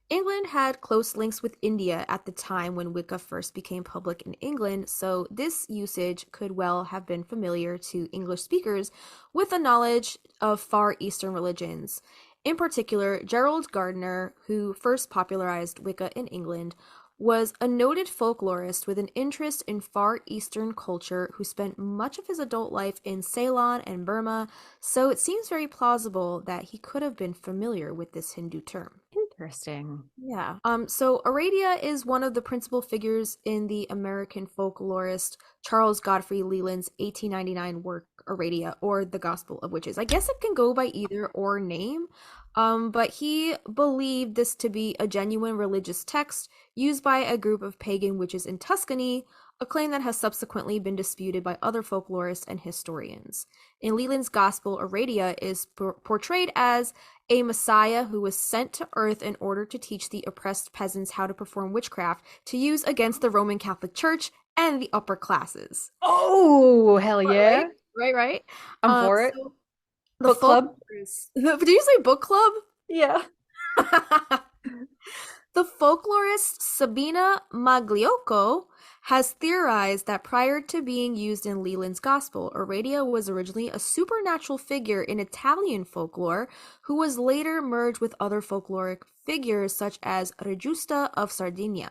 England had close links with India at the time when Wicca first became public in England, so this usage could well have been familiar to English speakers with a knowledge of Far Eastern religions. In particular, Gerald Gardner, who first popularized Wicca in England, was a noted folklorist with an interest in Far Eastern culture who spent much of his adult life in Ceylon and Burma, so it seems very plausible that he could have been familiar with this Hindu term. Interesting. Yeah. So Aradia is one of the principal figures in the American folklorist Charles Godfrey Leland's 1899 work Aradia, or The Gospel of Witches. I guess it can go by either or name, but he believed this to be a genuine religious text used by a group of pagan witches in Tuscany, a claim that has subsequently been disputed by other folklorists and historians. In Leland's Gospel, Aradia is portrayed as a messiah who was sent to Earth in order to teach the oppressed peasants how to perform witchcraft to use against the Roman Catholic Church and the upper classes. Oh, hell yeah. Right. I'm for it. So Book club? Did you say book club? Yeah. The folklorist Sabina Magliocco has theorized that prior to being used in Leland's Gospel, Aradia was originally a supernatural figure in Italian folklore who was later merged with other folkloric figures such as Regiusta of Sardinia.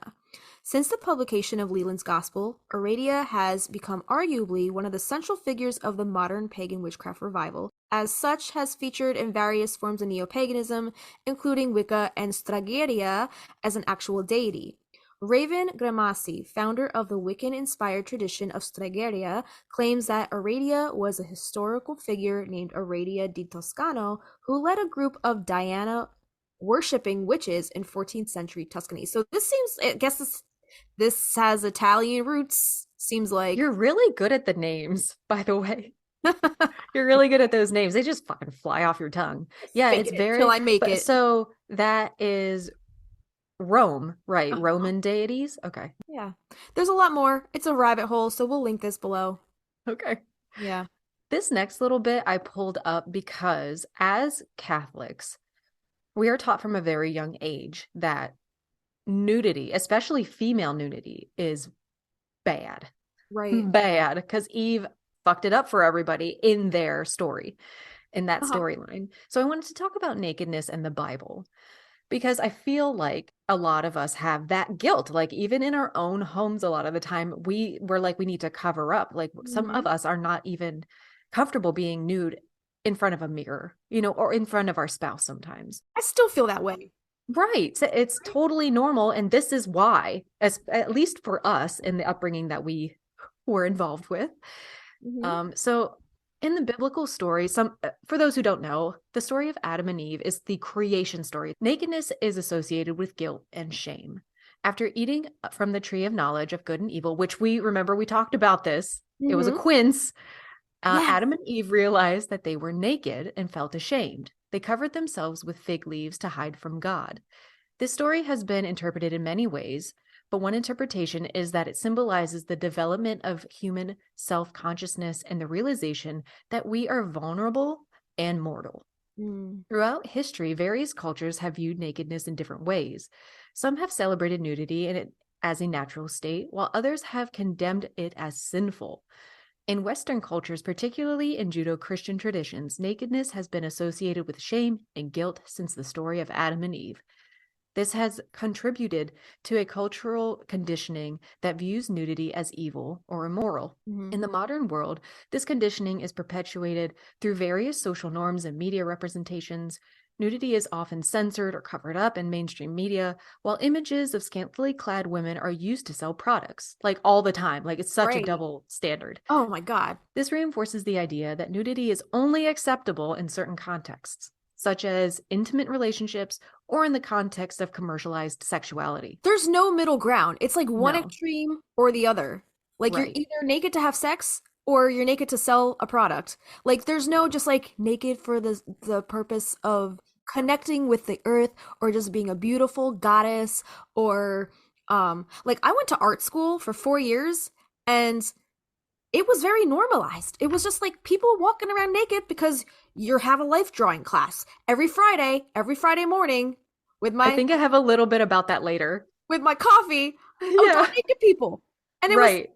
Since the publication of Leland's Gospel, Aradia has become arguably one of the central figures of the modern pagan witchcraft revival. As such, has featured in various forms of neo-paganism, including Wicca and Stregheria as an actual deity. Raven Gramasi, founder of the Wiccan-inspired tradition of Stregheria, claims that Aradia was a historical figure named Aradia di Toscano who led a group of Diana worshipping witches in 14th century Tuscany. So this seems, I guess this has Italian roots, seems like. You're really good at the names, by the way. You're really good at those names. They just fucking fly off your tongue. Yeah, Fake it's it very till I make it. So that is Rome, right? Uh-huh. Roman deities. Okay. Yeah. There's a lot more. It's a rabbit hole, so we'll link this below. Okay. Yeah. This next little bit I pulled up because as Catholics, we are taught from a very young age that nudity, especially female nudity, is bad. Right. Bad. Because Eve fucked it up for everybody in their story, in that Uh-huh. storyline. So I wanted to talk about nakedness and the Bible because I feel like a lot of us have that guilt. Like even in our own homes, a lot of the time we're like, we need to cover up. Like some Hmm. of us are not even comfortable being nude in front of a mirror, you know, or in front of our spouse sometimes. I still feel that way. Right. So it's totally normal. And this is why, as at least for us in the upbringing that we were involved with. Hmm. So in the biblical story, for those who don't know, the story of Adam and Eve is the creation story. Nakedness is associated with guilt and shame. After eating from the tree of knowledge of good and evil, which we remember we talked about this, it was a Hmm. quince. Yes. Adam and Eve realized that they were naked and felt ashamed. They covered themselves with fig leaves to hide from God. This story has been interpreted in many ways, but one interpretation is that it symbolizes the development of human self-consciousness and the realization that we are vulnerable and mortal. Mm. Throughout history, various cultures have viewed nakedness in different ways. Some have celebrated nudity as a natural state, while others have condemned it as sinful. In Western cultures, particularly in Judeo-Christian traditions, nakedness has been associated with shame and guilt since the story of Adam and Eve. This has contributed to a cultural conditioning that views nudity as evil or immoral. Hmm. In the modern world, this conditioning is perpetuated through various social norms and media representations. Nudity is often censored or covered up in mainstream media, while images of scantily clad women are used to sell products, like all the time. Like it's such a Right. double standard. Oh my God. This reinforces the idea that nudity is only acceptable in certain contexts, such as intimate relationships or in the context of commercialized sexuality. There's no middle ground. It's like one No, extreme or the other. Like you're right. either naked to have sex or you're naked to sell a product. Like there's no just like naked for the purpose of connecting with the earth or just being a beautiful goddess or like I went to art school for 4 years and it was very normalized. It was just like people walking around naked because you have a life drawing class every Friday morning with I my think I have a little bit about that later. coffee. I would draw Yeah, naked people. And it was right.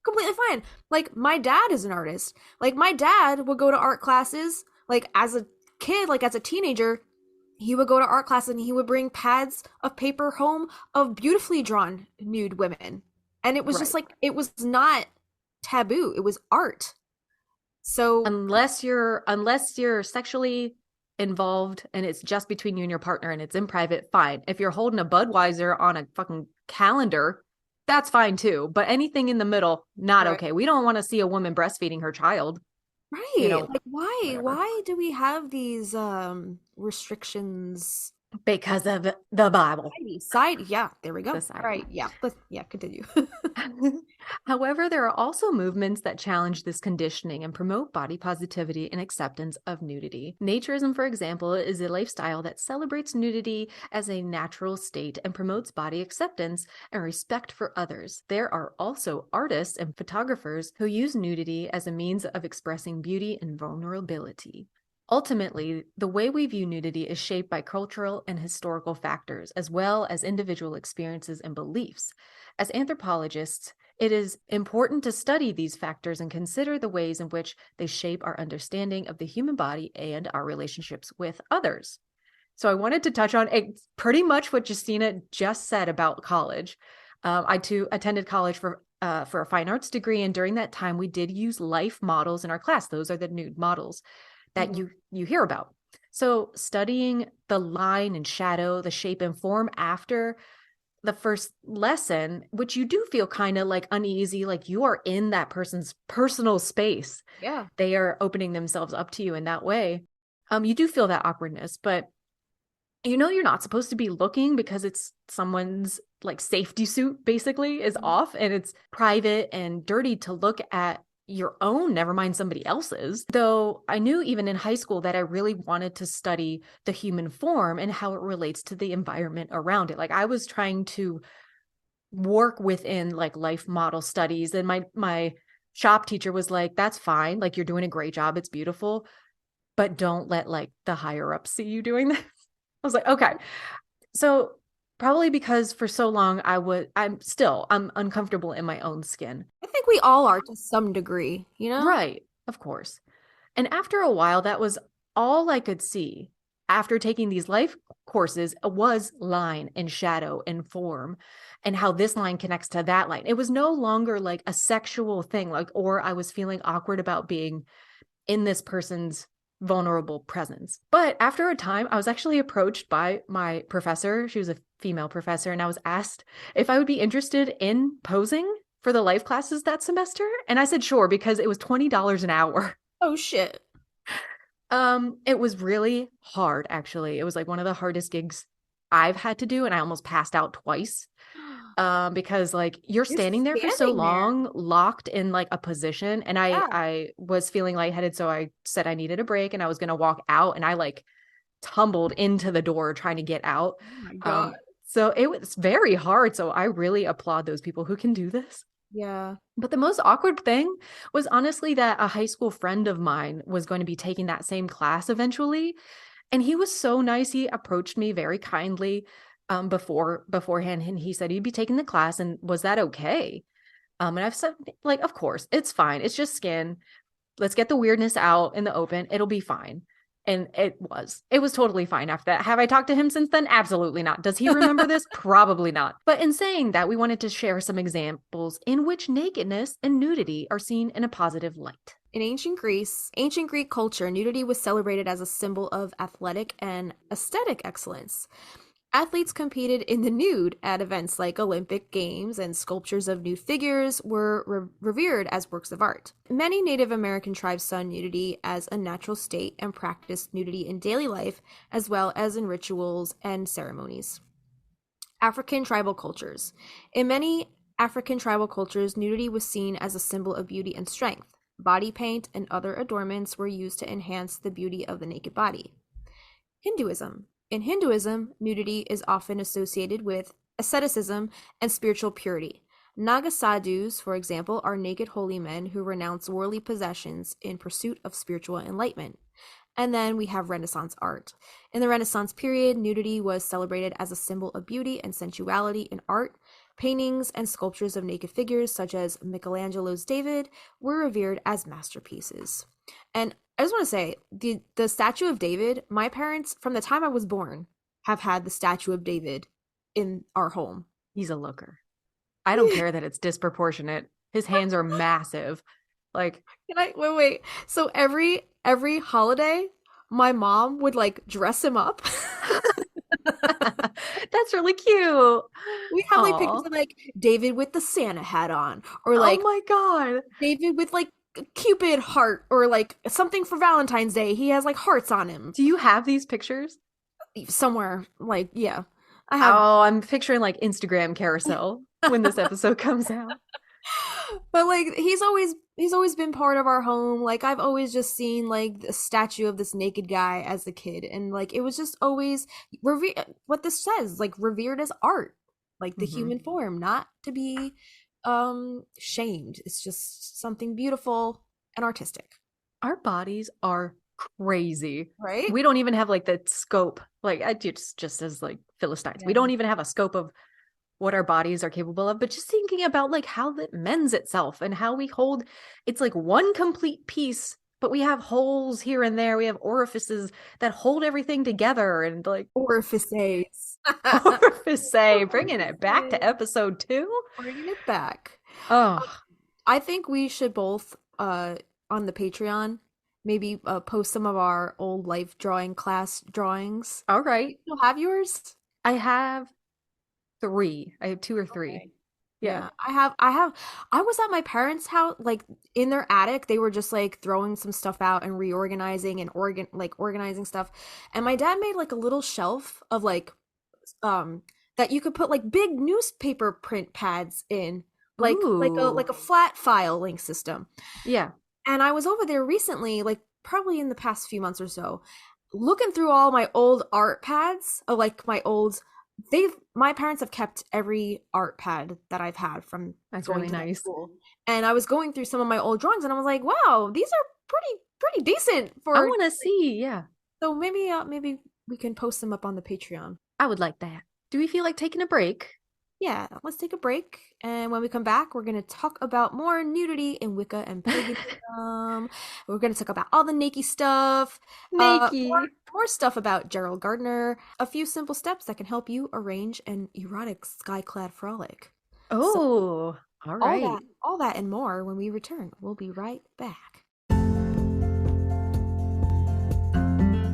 completely fine. Like my dad is an artist. Like my dad would go to art classes like as a kid, like as a teenager, he would go to art class and he would bring pads of paper home of beautifully drawn nude women. And it was just Right. like it was not taboo. It was art. So, Unless you're sexually involved and it's just between you and your partner and it's in private, fine. If you're holding a Budweiser on a fucking calendar, that's fine too. But anything in the middle, not right. okay. We don't want to see a woman breastfeeding her child, you Right. know, Like why? whatever. Why do we have these restrictions? Because of the Bible. Yeah, there we go. The All side. right, yeah. Yeah, continue. However, there are also movements that challenge this conditioning and promote body positivity and acceptance of nudity. Naturism, for example, is a lifestyle that celebrates nudity as a natural state and promotes body acceptance and respect for others. There are also artists and photographers who use nudity as a means of expressing beauty and vulnerability. Ultimately, the way we view nudity is shaped by cultural and historical factors, as well as individual experiences and beliefs. As anthropologists, it is important to study these factors and consider the ways in which they shape our understanding of the human body and our relationships with others. So I wanted to touch on pretty much what Justina just said about college. I too attended college for a fine arts degree, and during that time, we did use life models in our class. Those are the nude models that Mhm. you hear about. So studying the line and shadow, the shape and form after the first lesson, which you do feel kind of like uneasy, like you are in that person's personal space. Yeah. They are opening themselves up to you in that way. You do feel that awkwardness, but you know you're not supposed to be looking because it's someone's like safety suit basically is Mhm. off and it's private and dirty to look at your own, never mind somebody else's. Though I knew even in high school that I really wanted to study the human form and how it relates to the environment around it. Like I was trying to work within like life model studies, and my shop teacher was like, that's fine, like you're doing a great job, it's beautiful, but don't let like the higher ups see you doing this. I was like, okay. So probably because for so long I'm uncomfortable in my own skin. I think we all are to some degree, you know? Right, of course. And after a while, that was all I could see. After taking these life courses was line and shadow and form, and how this line connects to that line. It was no longer like a sexual thing, like, or I was feeling awkward about being in this person's vulnerable presence. But after a time, I was actually approached by my professor. She was a female professor, and I was asked if I would be interested in posing for the life classes that semester. And I said sure, because it was $20 an hour. Oh shit. It was really hard, actually. It was like one of the hardest gigs I've had to do, and I almost passed out twice. Because like you're You're standing there for so standing there. long, locked in like a position, and I Yeah. I was feeling lightheaded, so I said I needed a break, and I was gonna walk out, and I like tumbled into the door trying to get out. Oh my God. Um, so it was very hard. So I really applaud those people who can do this. Yeah. But the most awkward thing was honestly that a high school friend of mine was going to be taking that same class eventually. And he was so nice. He approached me very kindly beforehand, and he said he'd be taking the class, and was that okay? And I've said, like, of course, it's fine. It's just skin. Let's get the weirdness out in the open. It'll be fine. And it was totally fine after that. Have I talked to him since then? Absolutely not. Does he remember this? Probably not. But in saying that, we wanted to share some examples in which nakedness and nudity are seen in a positive light. In ancient Greek culture, nudity was celebrated as a symbol of athletic and aesthetic excellence. Athletes competed in the nude at events like Olympic Games, and sculptures of nude figures were revered as works of art. Many Native American tribes saw nudity as a natural state and practiced nudity in daily life as well as in rituals and ceremonies. African tribal cultures. In many African tribal cultures, nudity was seen as a symbol of beauty and strength. Body paint and other adornments were used to enhance the beauty of the naked body. Hinduism. In Hinduism, nudity is often associated with asceticism and spiritual purity. Naga sadhus, for example, are naked holy men who renounce worldly possessions in pursuit of spiritual enlightenment. And then we have Renaissance art. In the Renaissance period, nudity was celebrated as a symbol of beauty and sensuality in art. Paintings and sculptures of naked figures, such as Michelangelo's David, were revered as masterpieces. And I just want to say, the statue of David, my parents, from the time I was born, have had the statue of David in our home. He's a looker. I don't care that it's disproportionate. His hands are massive. Like, Can I wait? So every holiday, my mom would like dress him up. that's really cute. We have like pictures Oh, of like David with the Santa hat on, or oh like my God. David with like a Cupid heart, or like something for Valentine's Day. He has like hearts on him Do you have these pictures? somewhere. Like, yeah, I have. Oh, I'm picturing like Instagram carousel when this episode comes out. But like he's always been part of our home. Like I've always just seen like the statue of this naked guy as a kid, and like it was just always what this says, like revered as art, like the Mhm. human form, not to be shamed. It's just something beautiful and artistic, Our bodies are crazy. right? We don't even have like the scope, like I just as like Philistines. We Yeah. don't even have a scope of what our bodies are capable of, but just thinking about like how it mends itself and how we hold, it's like one complete piece, but we have holes here and there. We have orifices that hold everything together, and like Orifices. orifice, bringing it back to episode 2. Bringing it back. Oh, I think we should both on the Patreon maybe post some of our old life drawing class drawings. all You right. still have yours? I have 3. I have 2 or 3. Okay. Yeah. Yeah, I was at my parents' house, like in their attic. They were just like throwing some stuff out and reorganizing and organizing stuff. And my dad made like a little shelf of like that you could put like big newspaper print pads in Ooh. like a flat file link system. Yeah. And I was over there recently, like probably in the past few months or so, looking through all my old art pads, like my parents have kept every art pad that I've had from That's going really to that nice. school. And I was going through some of my old drawings and I was like, wow, these are pretty decent I for, want to see. Yeah. so maybe we can post them up on the Patreon. I would like that. Do we feel like taking a break? Yeah, let's take a break. And when we come back, we're going to talk about more nudity in Wicca and paganism. We're going to talk about all the naked stuff, Naked. more stuff about Gerald Gardner, a few simple steps that can help you arrange an erotic skyclad frolic. So Oh, all right. all that and more when we return. We'll be right back.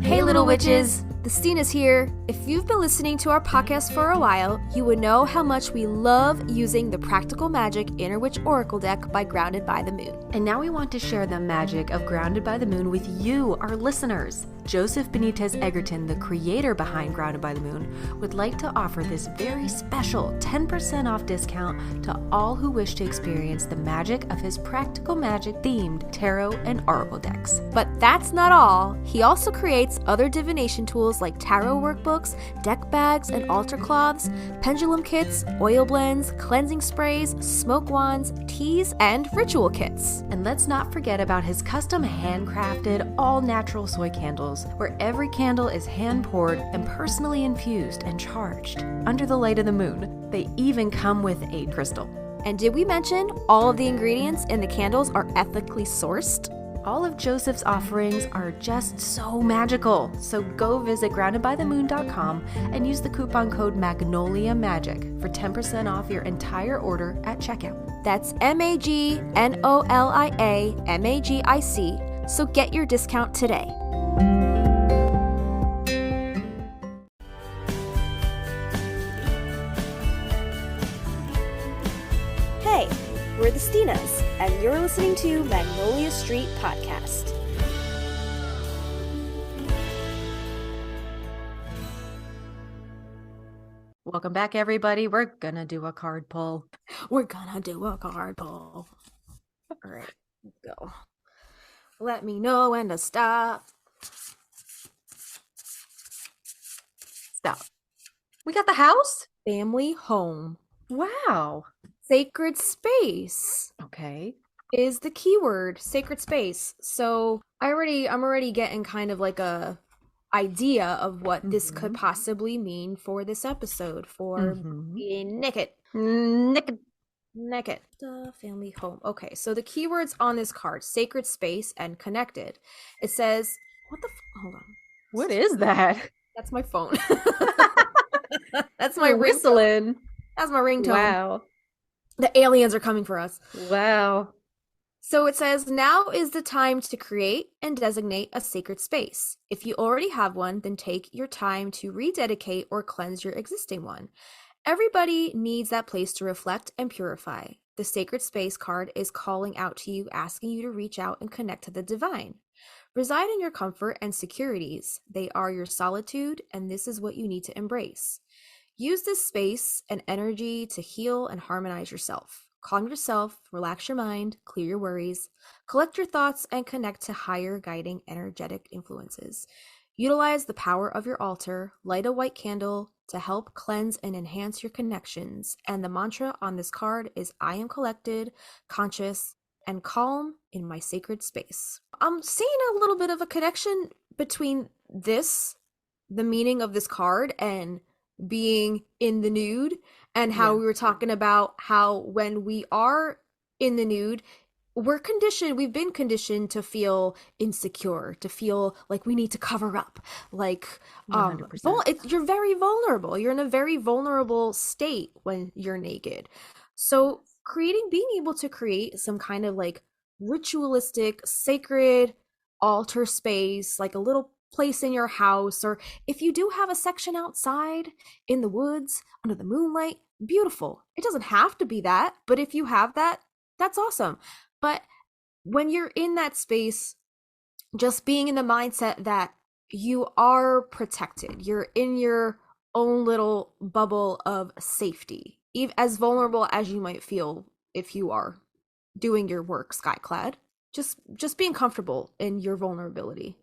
Hey, little witches! The Stinas here. If you've been listening to our podcast for a while, you would know how much we love using the Practical Magic Inner Witch Oracle deck by Grounded by the Moon. And now we want to share the magic of Grounded by the Moon with you, our listeners. Joseph Benitez Egerton, the creator behind Grounded by the Moon, would like to offer this very special 10% off discount to all who wish to experience the magic of his Practical Magic themed tarot and oracle decks. But that's not all. He also creates other divination tools like tarot workbooks, deck bags and altar cloths, pendulum kits, oil blends, cleansing sprays, smoke wands, teas, and ritual kits. And let's not forget about his custom handcrafted, all-natural soy candles, where every candle is hand-poured and personally infused and charged under the light of the moon. They even come with a crystal. And did we mention all of the ingredients in the candles are ethically sourced? All of Joseph's offerings are just so magical. So go visit groundedbythemoon.com and use the coupon code Magnolia Magick for 10% off your entire order at checkout. That's MAGNOLIA MAGIC. So get your discount today. Hey, we're the Stinas, and you're listening to Magnolia Street Podcast. Welcome back, everybody. We're gonna do a card pull. We're gonna do a card pull. All right, let's go. Let me know when to stop. Stop. We got the house? Family home. Wow. Sacred space. Okay. Is the keyword, sacred space. So I'm already getting kind of like a idea of what this could possibly mean for this episode, for being naked. Naked. Family home. Okay, so the keywords on this card, sacred space and connected. It says, hold on. What is that? That's my phone. That's my whistling. That's my ringtone. Wow. The aliens are coming for us. Wow. So it says, now is the time to create and designate a sacred space. If you already have one, then take your time to rededicate or cleanse your existing one. Everybody needs that place to reflect and purify. The sacred space card is calling out to you, asking you to reach out and connect to the divine. Reside in your comfort and securities. They are your solitude, and this is what you need to embrace. Use this space and energy to heal and harmonize yourself. Calm yourself, relax your mind, clear your worries, collect your thoughts, and connect to higher guiding energetic influences. Utilize the power of your altar, light a white candle to help cleanse and enhance your connections. And the mantra on this card is, I am collected, conscious, and calm in my sacred space. I'm seeing a little bit of a connection between this, the meaning of this card, and being in the nude, and how we were talking about how when we are in the nude, we've been conditioned to feel insecure, to feel like we need to cover up, like 100%. you're very vulnerable. You're in a very vulnerable state when you're naked. So being able to create some kind of like ritualistic, sacred altar space, like a little place in your house, or if you do have a section outside in the woods under the moonlight, beautiful. It doesn't have to be that, but if you have that, that's awesome. But when you're in that space, just being in the mindset that you are protected, you're in your own little bubble of safety, even as vulnerable as you might feel if you are doing your work Skyclad. Just being comfortable in your vulnerability.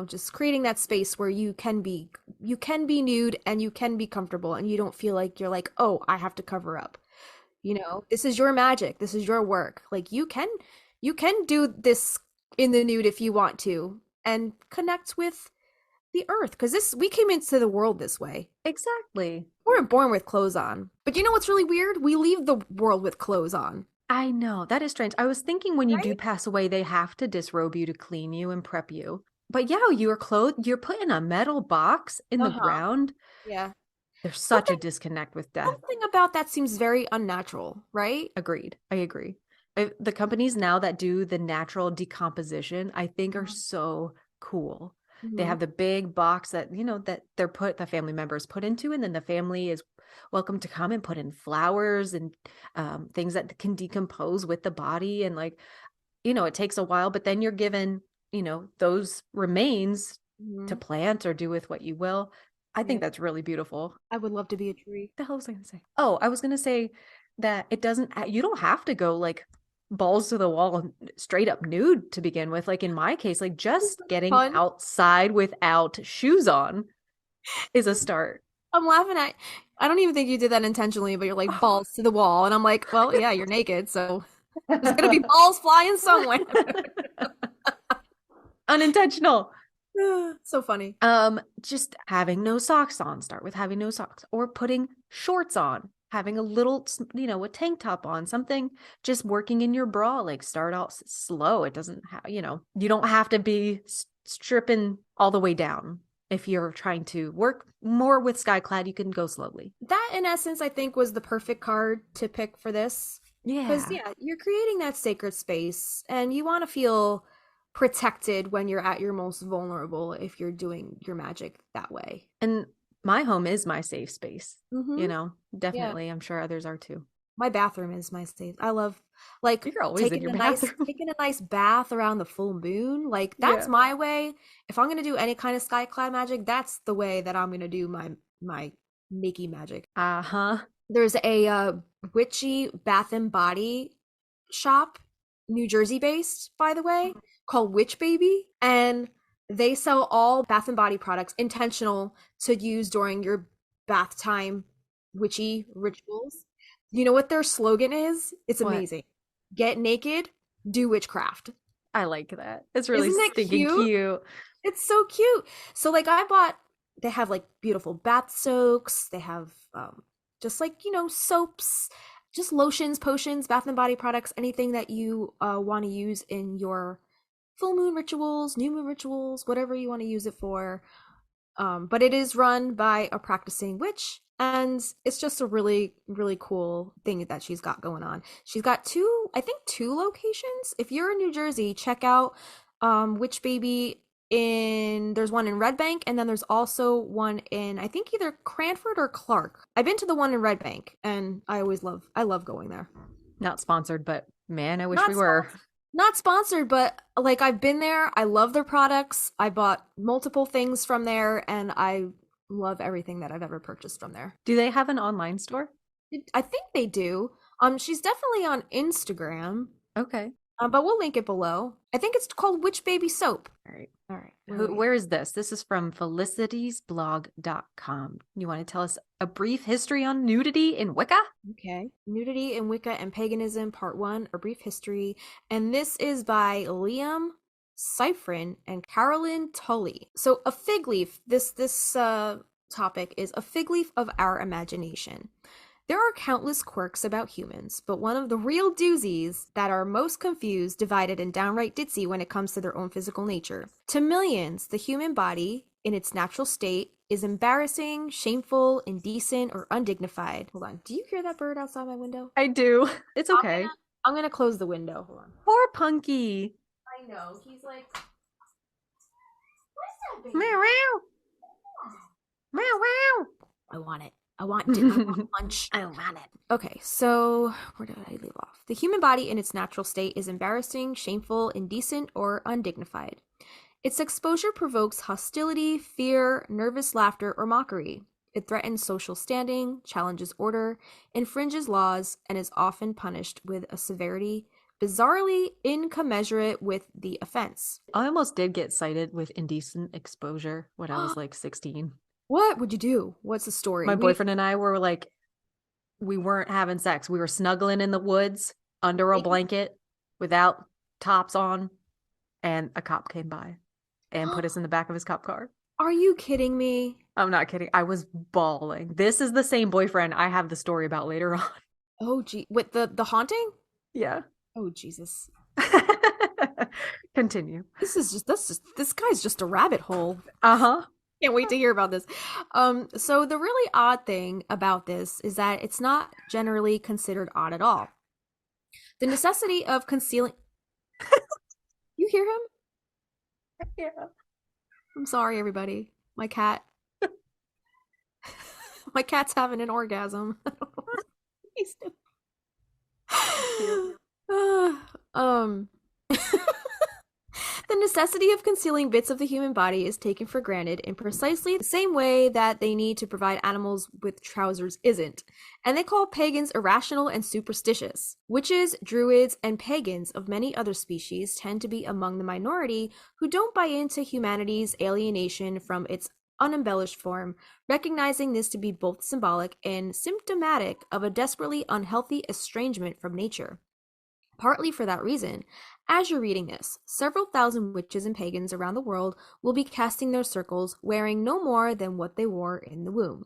Just creating that space where you can be nude and you can be comfortable and you don't feel like you're like, "Oh, I have to cover up." This is your magic. This is your work. Like you can do this in the nude if you want to and connect with the earth because this we came into the world this way. Exactly. We weren't born with clothes on. But you know what's really weird? We leave the world with clothes on, I know. That is strange. I was thinking when you do right? pass away, they have to disrobe you to clean you and prep you. But yeah, you're clothed, you're put in a metal box in the Uh-huh. ground. Yeah. There's such a Something disconnect with death. something about that seems very unnatural, right? Agreed. I agree. The companies now that do the natural decomposition, I think are Mhm. so cool. They Mhm. have the big box that, that the family members put into, and then the family is welcome to come and put in flowers and things that can decompose with the body. And like, it takes a while, but then you're given, those remains to Mhm. plant or do with what you will. I Yeah. think that's really beautiful. I would love to be a tree. The hell was I gonna say? Oh, I was gonna say that you don't have to go like balls to the wall and straight up nude to begin with. Like in my case, like just getting Fun. outside without shoes on is a start. I'm laughing at I don't even think you did that intentionally, but you're like balls to the wall. And I'm like, well, yeah, you're naked, so there's gonna be balls flying somewhere. Unintentional. So funny. Just having no socks on. Start with having no socks or putting shorts on, having a little, a tank top on, something, just working in your bra. Like start out slow. It doesn't have, you don't have to be stripping all the way down. If you're trying to work more with Skyclad, you can go slowly. That, in essence, I think was the perfect card to pick for this. Because, Yeah. yeah, you're creating that sacred space and you want to feel protected when you're at your most vulnerable if you're doing your magic that way. And my home is my safe space, Mm-hmm. Yeah. definitely. I'm sure others are too. My bathroom is my safe. I love like You're always in your bathroom. taking a nice bath around the full moon. Like that's Yeah. my way. If I'm gonna do any kind of skyclad magic, that's the way that I'm gonna do my Nikki magic. Uh-huh. There's a witchy bath and body shop, New Jersey based, by the way, called Witch Baby, and they sell all bath and body products intentional to use during your bath time witchy rituals. You know what their slogan is? It's What? amazing. Get naked, do witchcraft. I like that. It's really Isn't it stinking cute? cute. It's so cute. So like I bought they have like beautiful bath soaks, they have just like, soaps, just lotions, potions, bath and body products, anything that you want to use in your full moon rituals, new moon rituals, whatever you want to use it for. But it is run by a practicing witch, and it's just a really, really cool thing that she's got going on. She's got I think two locations. If you're in New Jersey, check out Witch Baby there's one in Red Bank, and then there's also one in I think either Cranford or Clark. I've been to the one in Red Bank, and I love going there. Not sponsored, but man, I wish Not we were. not sponsored, but like I've been there. I love their products. I bought multiple things from there and I love everything that I've ever purchased from there. Do they have an online store? I think they do. She's definitely on Instagram. Okay. But we'll link it below. I think it's called Witch Baby Soap. All right. All right. Where is this? This is from felicitiesblog.com. You want to tell us a brief history on nudity in Wicca? Okay. Nudity in Wicca and Paganism, Part 1, A Brief History. And this is by Liam Cyphrin and Carolyn Tully. So a fig leaf, this topic is a fig leaf of our imagination. There are countless quirks about humans, but one of the real doozies that are most confused, divided, and downright ditzy when it comes to their own physical nature. To millions, the human body, in its natural state, is embarrassing, shameful, indecent, or undignified. Hold on. Do you hear that bird outside my window? I do. It's okay. I'm gonna close the window. Hold on. Poor Punky. I know. He's like, what's that, baby? Meow, meow. Meow, meow. I want it. I want lunch. I want it. Okay, so where did I leave off? The human body in its natural state is embarrassing, shameful, indecent, or undignified. Its exposure provokes hostility, fear, nervous laughter, or mockery. It threatens social standing, challenges order, infringes laws, and is often punished with a severity bizarrely incommensurate with the offense. I almost did get cited with indecent exposure when I was like 16. What would you do? What's the story? My boyfriend and I were like, we weren't having sex. We were snuggling in the woods under a blanket without tops on, and a cop came by and put us in the back of his cop car. Are you kidding me? I'm not kidding. I was bawling. This is the same boyfriend I have the story about later on. Oh gee, with the haunting? Yeah. Oh Jesus. Continue. This guy's just a rabbit hole. Uh-huh. Can't wait to hear about this. So the really odd thing about this is that it's not generally considered odd at all. The necessity of concealing. You hear him? Yeah. I'm sorry, everybody. My cat. My cat's having an orgasm. He's um The necessity of concealing bits of the human body is taken for granted in precisely the same way that they need to provide animals with trousers isn't, and they call pagans irrational and superstitious. Witches, druids, and pagans of many other species tend to be among the minority who don't buy into humanity's alienation from its unembellished form, recognizing this to be both symbolic and symptomatic of a desperately unhealthy estrangement from nature. Partly for that reason, as you're reading this, several thousand witches and pagans around the world will be casting their circles wearing no more than what they wore in the womb.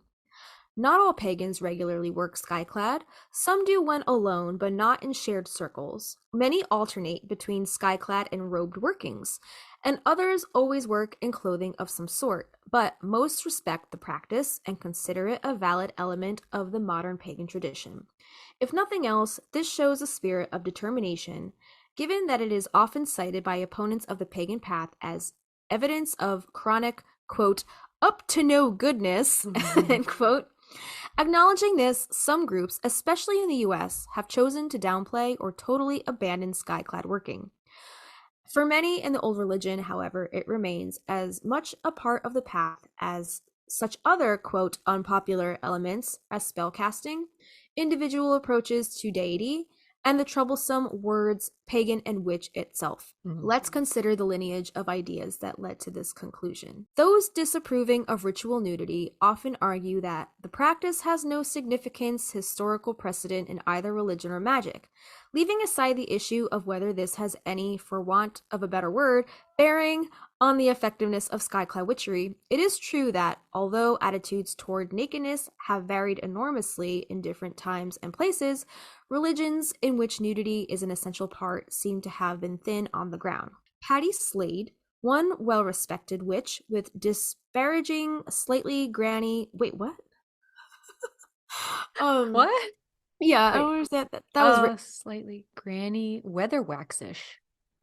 Not all pagans regularly work skyclad. Some do when alone, but not in shared circles. Many alternate between skyclad and robed workings, and others always work in clothing of some sort, but most respect the practice and consider it a valid element of the modern pagan tradition. If nothing else, this shows a spirit of determination, given that it is often cited by opponents of the pagan path as evidence of chronic, quote, up to no goodness, end quote. Acknowledging this, some groups, especially in the US, have chosen to downplay or totally abandon skyclad working. For many in the old religion, however, it remains as much a part of the path as such other, quote, unpopular elements as spellcasting, individual approaches to deity, and the troublesome words pagan and witch itself. Let's consider the lineage of ideas that led to this conclusion. Those disapproving of ritual nudity often argue that the practice has no significance historical precedent in either religion or magic. Leaving aside the issue of whether this has any, for want of a better word, bearing on the effectiveness of skyclad witchery, it is true that, although attitudes toward nakedness have varied enormously in different times and places, religions in which nudity is an essential part seem to have been thin on the ground. Patty Slade, one well-respected witch with disparaging, slightly granny... Wait, what? What? Yeah, I Wait. don't understand that. That was slightly granny weatherwaxish.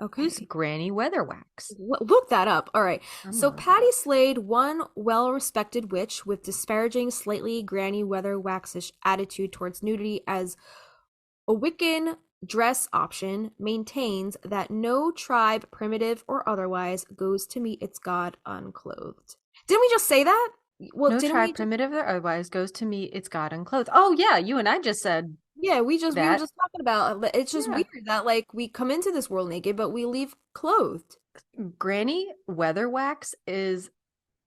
okay. Who's Granny Weatherwax? Look that up. All right. So not. Patty Slade, one well-respected witch with disparaging, slightly granny weatherwaxish attitude towards nudity as a Wiccan dress option, maintains that no tribe, primitive or otherwise, goes to meet its god unclothed. Didn't we just say that? Well, No didn't tribe, we primitive or otherwise, goes to meet its god unclothed. Oh yeah, you and I just said yeah, we were that. just talking about it's just Yeah. weird that like we come into this world naked, but we leave clothed. Granny Weatherwax is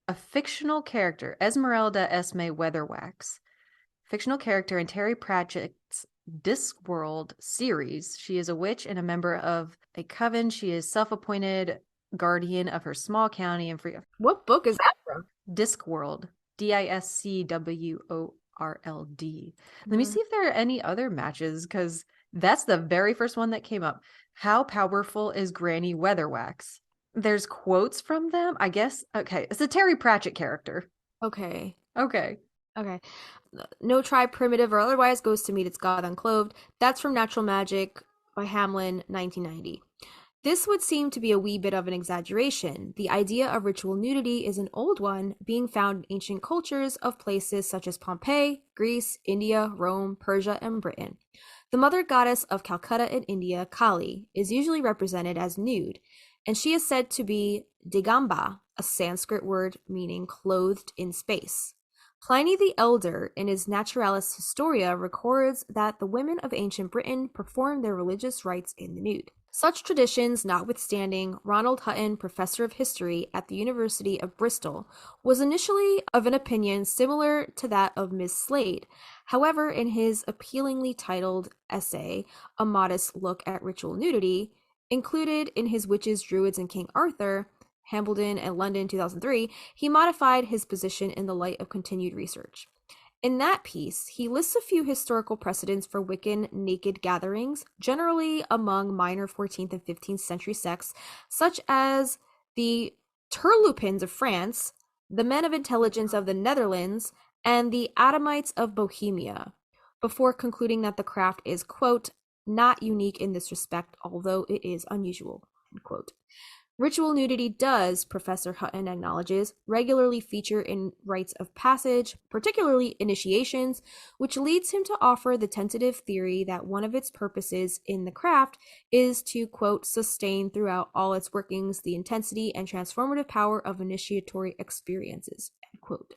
a fictional character, Esmeralda Esme Weatherwax, fictional character in Terry Pratchett's Discworld series. She is a witch and a member of a coven. She is self-appointed guardian of her small county and free. What book is that from? Discworld, Discworld. Let me see if there are any other matches, because that's the very first one that came up. How powerful is Granny Weatherwax? There's quotes from them, I guess. Okay, it's a Terry Pratchett character. Okay. Okay. No tribe, primitive or otherwise, goes to meet its god unclothed. That's from Natural Magic by Hamlin, 1990. This would seem to be a wee bit of an exaggeration. The idea of ritual nudity is an old one, being found in ancient cultures of places such as Pompeii, Greece, India, Rome, Persia, and Britain. The mother goddess of Calcutta in India, Kali, is usually represented as nude, and she is said to be Digamba, a Sanskrit word meaning clothed in space. Pliny the Elder, in his Naturalis Historia, records that the women of ancient Britain performed their religious rites in the nude. Such traditions notwithstanding, Ronald Hutton, professor of history at the University of Bristol, was initially of an opinion similar to that of Miss Slade. However, in his appealingly titled essay, A Modest Look at Ritual Nudity, included in his Witches, Druids, and King Arthur, Hambledon and London 2003, he modified his position in the light of continued research. In that piece, he lists a few historical precedents for Wiccan naked gatherings, generally among minor 14th and 15th century sects, such as the Turlupins of France, the Men of Intelligence of the Netherlands, and the Adamites of Bohemia, before concluding that the craft is, quote, not unique in this respect, although it is unusual, end quote. Ritual nudity does, Professor Hutton acknowledges, regularly feature in rites of passage, particularly initiations, which leads him to offer the tentative theory that one of its purposes in the craft is to, quote, sustain throughout all its workings the intensity and transformative power of initiatory experiences, end quote.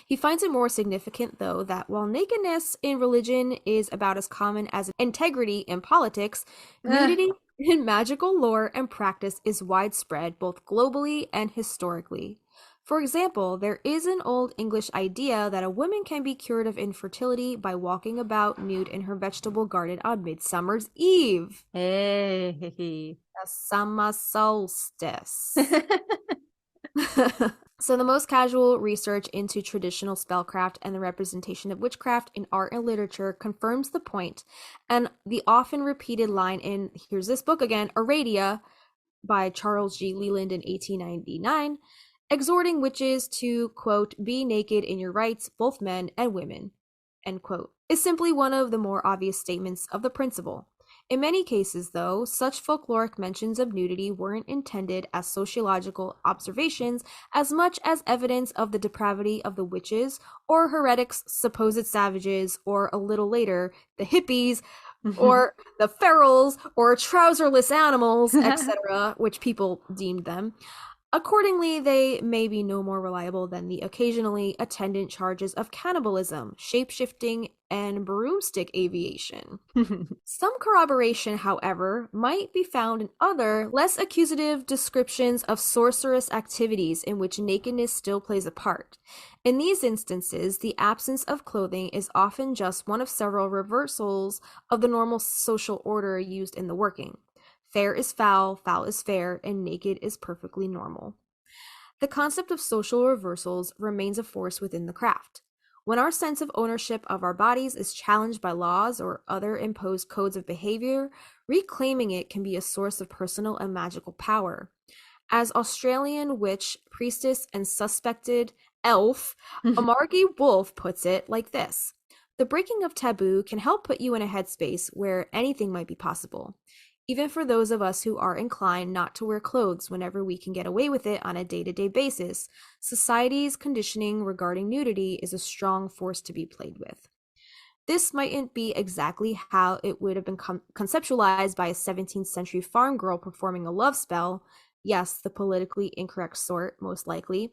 He finds it more significant, though, that while nakedness in religion is about as common as integrity in politics, nudity in magical lore and practice is widespread both globally and historically. For example, there is an Old English idea that a woman can be cured of infertility by walking about nude in her vegetable garden on Midsummer's Eve. Hey. The summer solstice. So the most casual research into traditional spellcraft and the representation of witchcraft in art and literature confirms the point, and the often repeated line in, here's this book again, Aradia, by Charles G. Leland in 1899, exhorting witches to, quote, be naked in your rites, both men and women, end quote, is simply one of the more obvious statements of the principle. In many cases, though, such folkloric mentions of nudity weren't intended as sociological observations as much as evidence of the depravity of the witches or heretics, supposed savages, or a little later, the hippies, or the ferals, or trouserless animals, etc., which people deemed them. Accordingly, they may be no more reliable than the occasionally attendant charges of cannibalism, shape-shifting, and broomstick aviation. Some corroboration, however, might be found in other, less accusative descriptions of sorcerous activities in which nakedness still plays a part. In these instances, the absence of clothing is often just one of several reversals of the normal social order used in the working. Fair is foul, foul is fair, and naked is perfectly normal. The concept of social reversals remains a force within the craft. When our sense of ownership of our bodies is challenged by laws or other imposed codes of behavior, reclaiming it can be a source of personal and magical power. As Australian witch, priestess, and suspected elf Amargi Wolf puts it like this: the breaking of taboo can help put you in a headspace where anything might be possible, even for those of us who are inclined not to wear clothes whenever we can get away with it on a day-to-day basis. Society's conditioning regarding nudity is a strong force to be played with. This mightn't be exactly how it would have been conceptualized by a 17th century farm girl performing a love spell. Yes, the politically incorrect sort, most likely.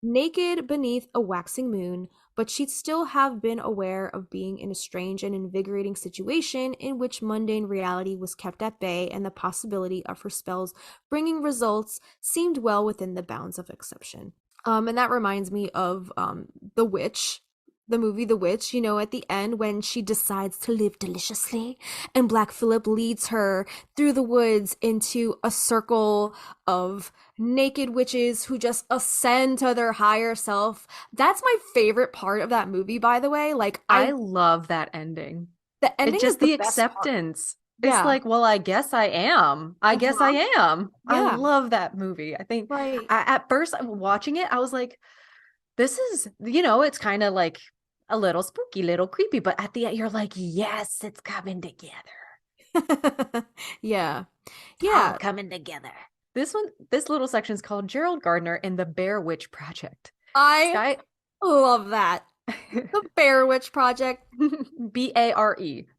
Naked beneath a waxing moon, but she'd still have been aware of being in a strange and invigorating situation in which mundane reality was kept at bay, and the possibility of her spells bringing results seemed well within the bounds of exception. And that reminds me of The Witch, the movie The Witch, you know, at the end when she decides to live deliciously and Black Phillip leads her through the woods into a circle of naked witches who just ascend to their higher self. That's my favorite part of that movie, by the way. Like, I love that ending. the ending It's just is the the best part. acceptance. It's Yeah. like, well, I guess I am. I guess I am. I Yeah. love that movie. I think Right. at first watching it, I was like, this is, it's kind of like a little spooky, little creepy, but at the end, you're like, yes, it's coming together. Yeah. It's all Yeah. coming together. This little section is called Gerald Gardner and the Bear Witch Project. I love that. The Bear Witch Project. Bare,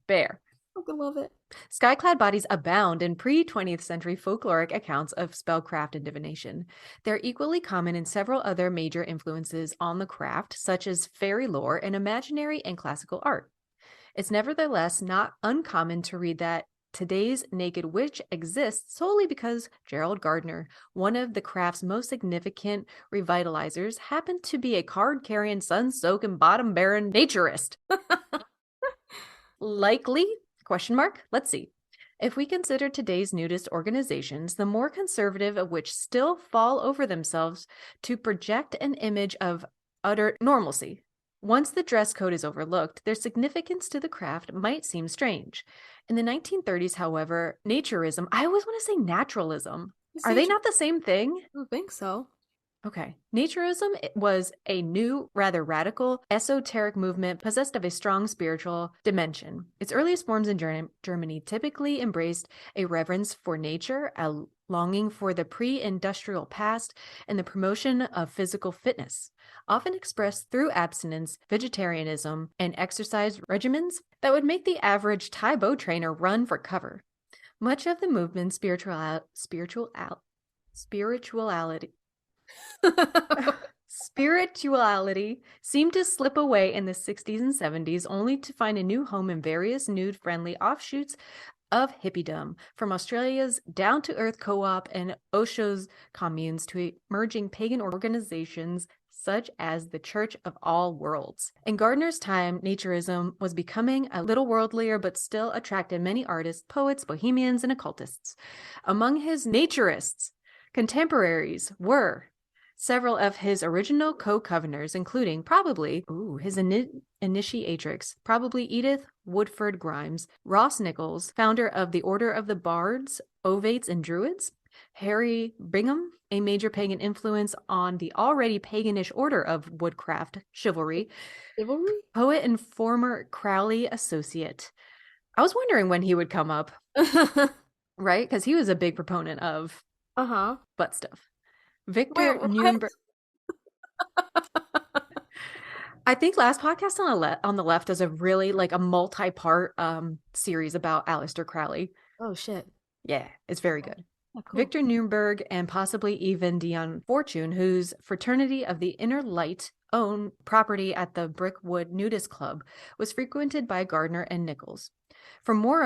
bear. fucking love it. Skyclad bodies abound in pre-20th century folkloric accounts of spellcraft and divination. They're equally common in several other major influences on the craft, such as fairy lore and imaginary and classical art. It's nevertheless not uncommon to read that today's naked witch exists solely because Gerald Gardner, one of the craft's most significant revitalizers, happened to be a card-carrying, sun-soaking, bottom-bearing naturist. Likely? Question mark? Let's see. If we consider today's nudist organizations, the more conservative of which still fall over themselves to project an image of utter normalcy. Once the dress code is overlooked, their significance to the craft might seem strange. In the 1930s, however, naturism, I always want to say naturalism. Are they not the same thing? I don't think so. Okay. Naturism was a new, rather radical, esoteric movement possessed of a strong spiritual dimension. Its earliest forms in Germany typically embraced a reverence for nature, a longing for the pre-industrial past, and the promotion of physical fitness, often expressed through abstinence, vegetarianism, and exercise regimens that would make the average Thai bow trainer run for cover. Much of the movement's spirituality seemed to slip away in the 60s and 70s, only to find a new home in various nude-friendly offshoots of hippiedom, from Australia's down-to-earth co-op and Osho's communes to emerging pagan organizations such as the Church of All Worlds. In Gardner's time, naturism was becoming a little worldlier, but still attracted many artists, poets, bohemians, and occultists. Among his naturists, contemporaries were several of his original co-covenors, including probably his initiatrix, probably Edith Woodford Grimes, Ross Nichols, founder of the Order of the Bards, Ovates, and Druids, Harry Bingham, a major pagan influence on the already paganish order of woodcraft chivalry, poet and former Crowley associate. I was wondering when he would come up, right? Because he was a big proponent of butt stuff. Victor Nuremberg. I think last podcast on the left is a really like a multi-part series about Aleister Crowley. Oh shit. Yeah, it's very good. Oh, cool. Victor Nuremberg and possibly even Dion Fortune, whose Fraternity of the Inner Light owned property at the Brickwood Nudist Club, was frequented by Gardner and Nichols. For more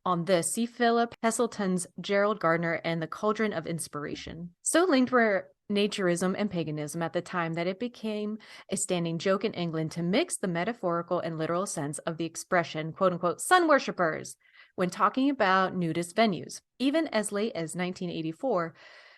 on this, see Philip Heselton's Gerald Gardner and the Cauldron of Inspiration. So linked were naturism and paganism at the time that it became a standing joke in England to mix the metaphorical and literal sense of the expression, quote-unquote, sun worshippers, when talking about nudist venues. Even as late as 1984,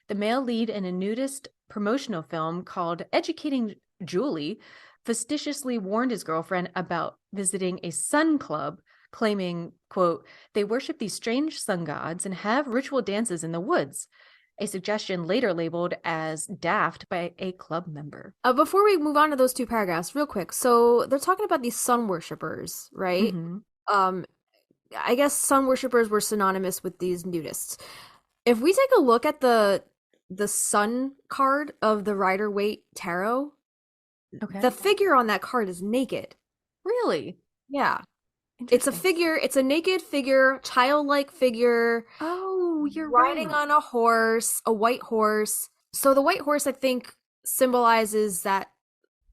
the male lead in a nudist promotional film called Educating Julie facetiously warned his girlfriend about visiting a sun club, claiming, quote, they worship these strange sun gods and have ritual dances in the woods, a suggestion later labeled as daft by a club member. Before we move on to those two paragraphs, real quick. So they're talking about these sun worshippers, right? Mm-hmm. I guess sun worshippers were synonymous with these nudists. If we take a look at the sun card of the Rider-Waite Tarot, the figure on that card is naked. Really? Yeah. It's a figure, it's a naked figure, childlike figure. Oh, you're riding right. on a horse, a white horse. So the white horse, I think, symbolizes that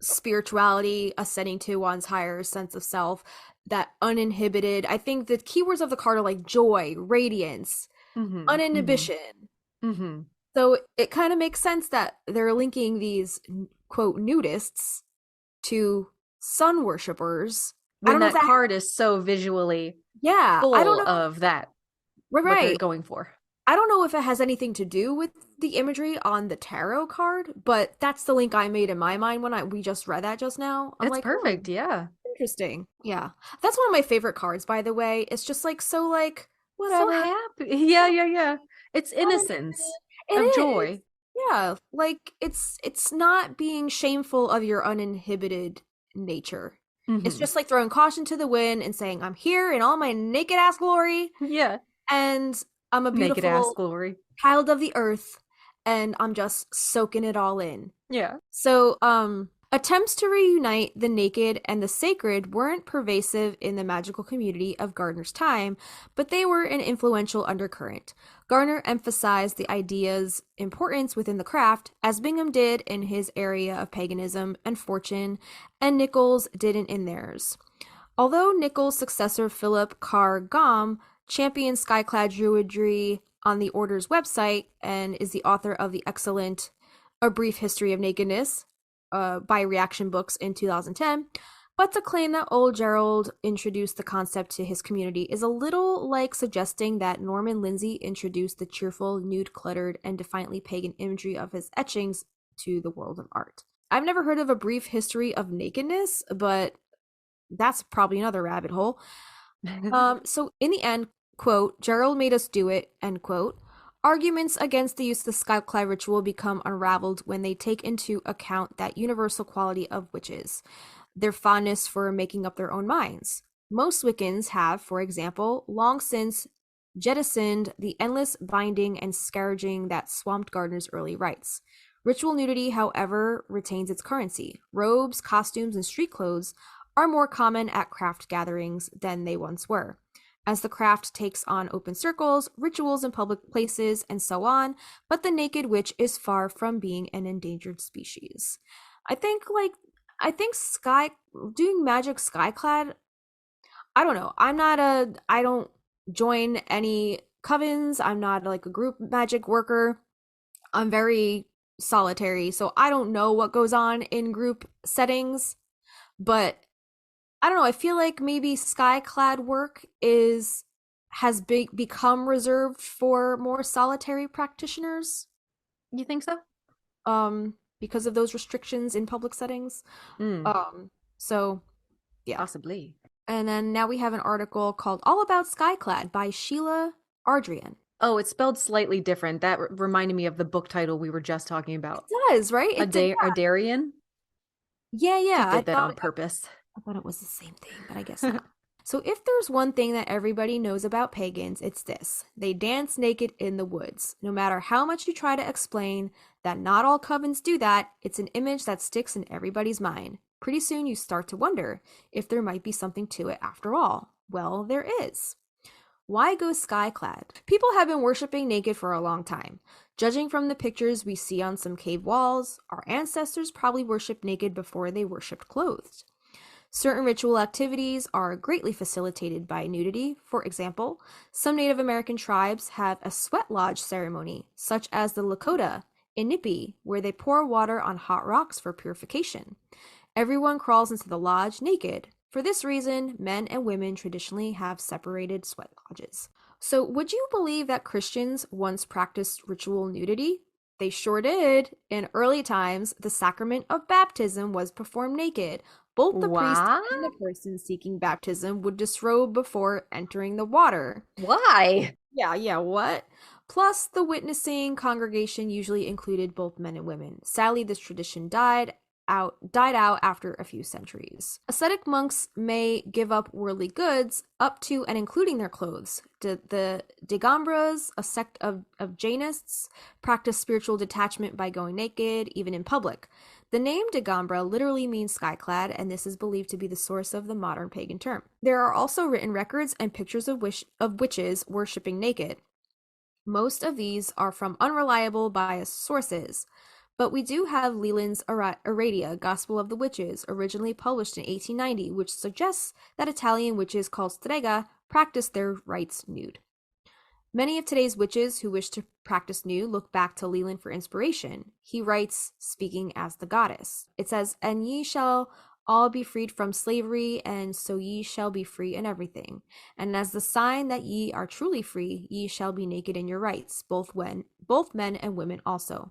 spirituality, ascending to one's higher sense of self, that uninhibited. I think the keywords of the card are like joy, radiance, uninhibition. Mm-hmm. So it kind of makes sense that they're linking these, quote, nudists to sun worshippers. When that card is so visually full I don't know. of that. Right. What they're going for. I don't know if it has anything to do with the imagery on the tarot card, but that's the link I made in my mind when we just read that just now. I'm like, perfect. Yeah. Interesting. Yeah. That's one of my favorite cards, by the way. It's just like, so like, whatever. So happy. Yeah. It's innocence of joy. Yeah. Like it's not being shameful of your uninhibited nature. Mm-hmm. It's just like throwing caution to the wind and saying, I'm here in all my naked ass glory. Yeah. And I'm a beautiful naked ass glory child of the earth, and I'm just soaking it all in. Yeah. So, Attempts to reunite the naked and the sacred weren't pervasive in the magical community of Gardner's time, but they were an influential undercurrent. Gardner emphasized the idea's importance within the craft, as Bingham did in his area of paganism and fortune, and Nichols didn't in theirs. Although Nichols' successor Philip Carr Gom championed Skyclad Druidry on the Order's website and is the author of the excellent A Brief History of Nakedness by Reaction Books in 2010, but to claim that old Gerald introduced the concept to his community is a little like suggesting that Norman Lindsay introduced the cheerful, nude, cluttered, and defiantly pagan imagery of his etchings to the world of art. I've never heard of A Brief History of Nakedness, but that's probably another rabbit hole. So in the end, quote, Gerald made us do it, end quote. Arguments against the use of the Skyclad ritual become unraveled when they take into account that universal quality of witches, their fondness for making up their own minds. Most Wiccans have, for example, long since jettisoned the endless binding and scourging that swamped Gardner's early rites. Ritual nudity, however, retains its currency. Robes, costumes, and street clothes are more common at craft gatherings than they once were. As the craft takes on open circles, rituals in public places, and so on, but the naked witch is far from being an endangered species. I think doing magic Skyclad, I don't know. I don't join any covens. I'm not like a group magic worker. I'm very solitary, so I don't know what goes on in group settings, but I don't know. I feel like maybe Skyclad work become reserved for more solitary practitioners. You think so? Because of those restrictions in public settings. Mm. So yeah. Possibly. And then now we have an article called All About Skyclad by Sheila Ardrian. Oh, it's spelled slightly different. That reminded me of the book title we were just talking about. It does, right? Ardarian? Yeah. She did that on purpose. I thought it was the same thing, but I guess not. So if there's one thing that everybody knows about pagans, it's this. They dance naked in the woods. No matter how much you try to explain that not all covens do that, it's an image that sticks in everybody's mind. Pretty soon you start to wonder if there might be something to it after all. Well, there is. Why go Skyclad? People have been worshipping naked for a long time. Judging from the pictures we see on some cave walls, our ancestors probably worshipped naked before they worshipped clothed. Certain ritual activities are greatly facilitated by nudity. For example, some Native American tribes have a sweat lodge ceremony, such as the Lakota in Nippy, where they pour water on hot rocks for purification. Everyone crawls into the lodge naked. For this reason, men and women traditionally have separated sweat lodges. So, would you believe that Christians once practiced ritual nudity? They sure did. In early times, the sacrament of baptism was performed naked. Both the priest and the person seeking baptism would disrobe before entering the water. Why? Yeah, what? Plus, the witnessing congregation usually included both men and women. Sadly, this tradition died out after a few centuries. Ascetic monks may give up worldly goods up to and including their clothes. The Digambras, a sect of Jainists, practice spiritual detachment by going naked, even in public. The name Digambra literally means skyclad, and this is believed to be the source of the modern pagan term. There are also written records and pictures of witches worshipping naked. Most of these are from unreliable, biased sources. But we do have Leland's Aradia, Gospel of the Witches, originally published in 1890, which suggests that Italian witches called strega practiced their rites nude. Many of today's witches who wish to practice nude look back to Leland for inspiration. He writes, speaking as the goddess. It says, "And ye shall all be freed from slavery, and so ye shall be free in everything. And as the sign that ye are truly free, ye shall be naked in your rights, both men and women also."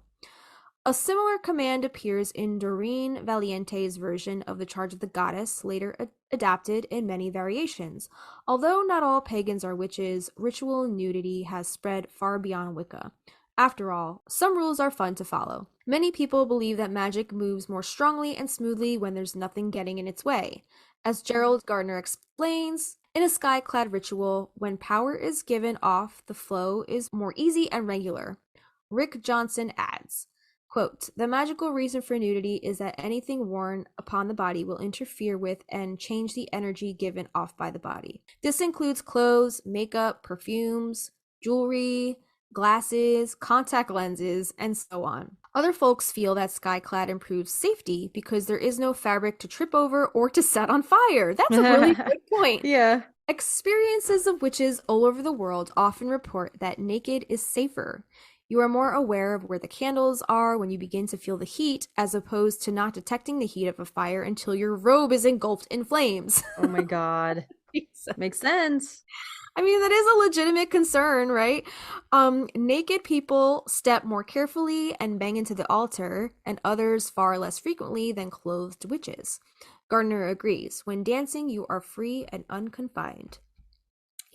A similar command appears in Doreen Valiente's version of the Charge of the Goddess, later adapted in many variations. Although not all pagans are witches, ritual nudity has spread far beyond Wicca. After all, some rules are fun to follow. Many people believe that magic moves more strongly and smoothly when there's nothing getting in its way. As Gerald Gardner explains, in a skyclad ritual, when power is given off, the flow is more easy and regular. Rick Johnson adds, Quote, the magical reason for nudity is that anything worn upon the body will interfere with and change the energy given off by the body. This includes clothes, makeup, perfumes, jewelry, glasses, contact lenses, and so on. Other folks feel that Skyclad improves safety because there is no fabric to trip over or to set on fire. That's a really good point. Yeah. Experiences of witches all over the world often report that naked is safer. You are more aware of where the candles are when you begin to feel the heat, as opposed to not detecting the heat of a fire until your robe is engulfed in flames. Oh my God. Makes sense. I mean, that is a legitimate concern, right? Naked people step more carefully and bang into the altar, and others far less frequently than clothed witches. Gardner agrees. When dancing, you are free and unconfined.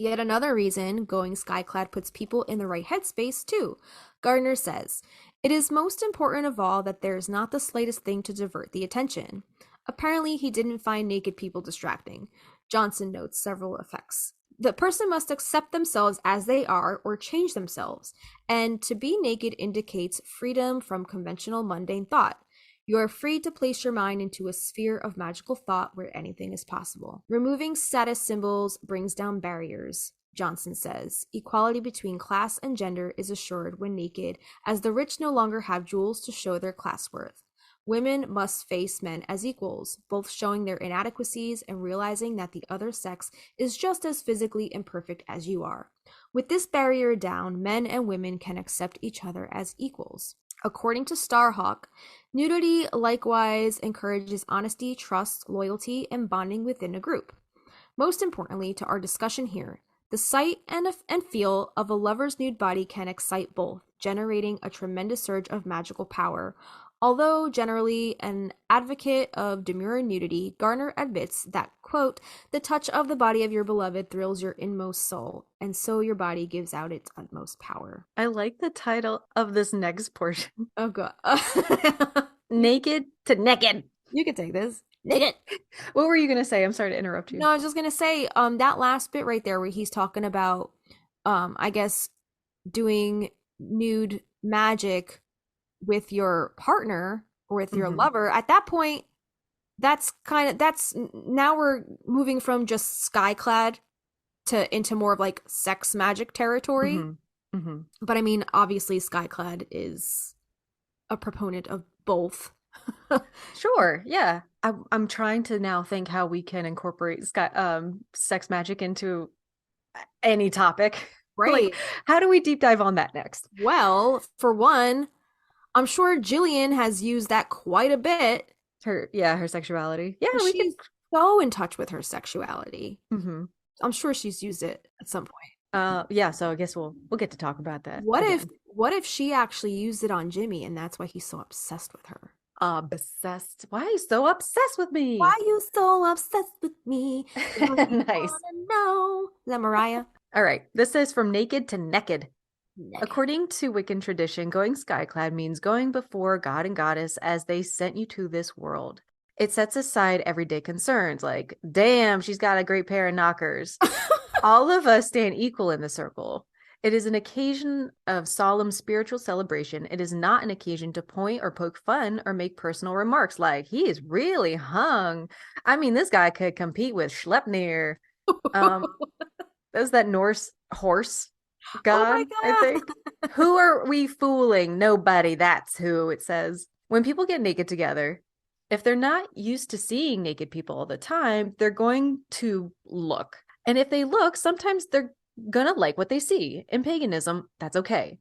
Yet another reason going skyclad puts people in the right headspace, too. Gardner says, it is most important of all that there is not the slightest thing to divert the attention. Apparently, he didn't find naked people distracting. Johnson notes several effects. The person must accept themselves as they are or change themselves, and to be naked indicates freedom from conventional mundane thought. You are free to place your mind into a sphere of magical thought where anything is possible. Removing status symbols brings down barriers, Johnson says. Equality between class and gender is assured when naked, as the rich no longer have jewels to show their class worth. Women must face men as equals, both showing their inadequacies and realizing that the other sex is just as physically imperfect as you are. With this barrier down, men and women can accept each other as equals. According to Starhawk, nudity likewise encourages honesty, trust, loyalty, and bonding within a group. Most importantly to our discussion here, the sight and feel of a lover's nude body can excite both, generating a tremendous surge of magical power. Although generally an advocate of demure nudity, Garner admits that, quote, the touch of the body of your beloved thrills your inmost soul, and so your body gives out its utmost power. I like the title of this next portion. Oh, God. Naked to nekkid. You can take this. Naked. What were you going to say? I'm sorry to interrupt you. No, I was just going to say, that last bit right there where he's talking about, I guess, doing nude magic with your partner or with your lover, at that point, that's now we're moving from just skyclad to into more of like sex magic territory. But I mean, obviously skyclad is a proponent of both. Sure, yeah. I'm trying to now think how we can incorporate sex magic into any topic. Right. Like, how do we deep dive on that next? Well, for one, I'm sure Jillian has used that quite a bit. Her sexuality. Yeah, She's so in touch with her sexuality. I'm sure she's used it at some point. Yeah, so I guess we'll get to talk about that. What if she actually used it on Jimmy and that's why he's so obsessed with her? Obsessed. Why are you so obsessed with me? Why are you so obsessed with me? Nice. No. Is that Mariah? All right. This is from naked to nekkid. According to Wiccan tradition, going skyclad means going before God and Goddess as they sent you to this world. It sets aside everyday concerns like, damn, she's got a great pair of knockers. All of us stand equal in the circle. It is an occasion of solemn spiritual celebration. It is not an occasion to point or poke fun or make personal remarks like, he is really hung. I mean, this guy could compete with Schleppnir. There's that Norse horse god, I think. Who are we fooling? Nobody. That's who, it says. When people get naked together, if they're not used to seeing naked people all the time, they're going to look. And if they look, sometimes they're gonna like what they see. In paganism, that's okay.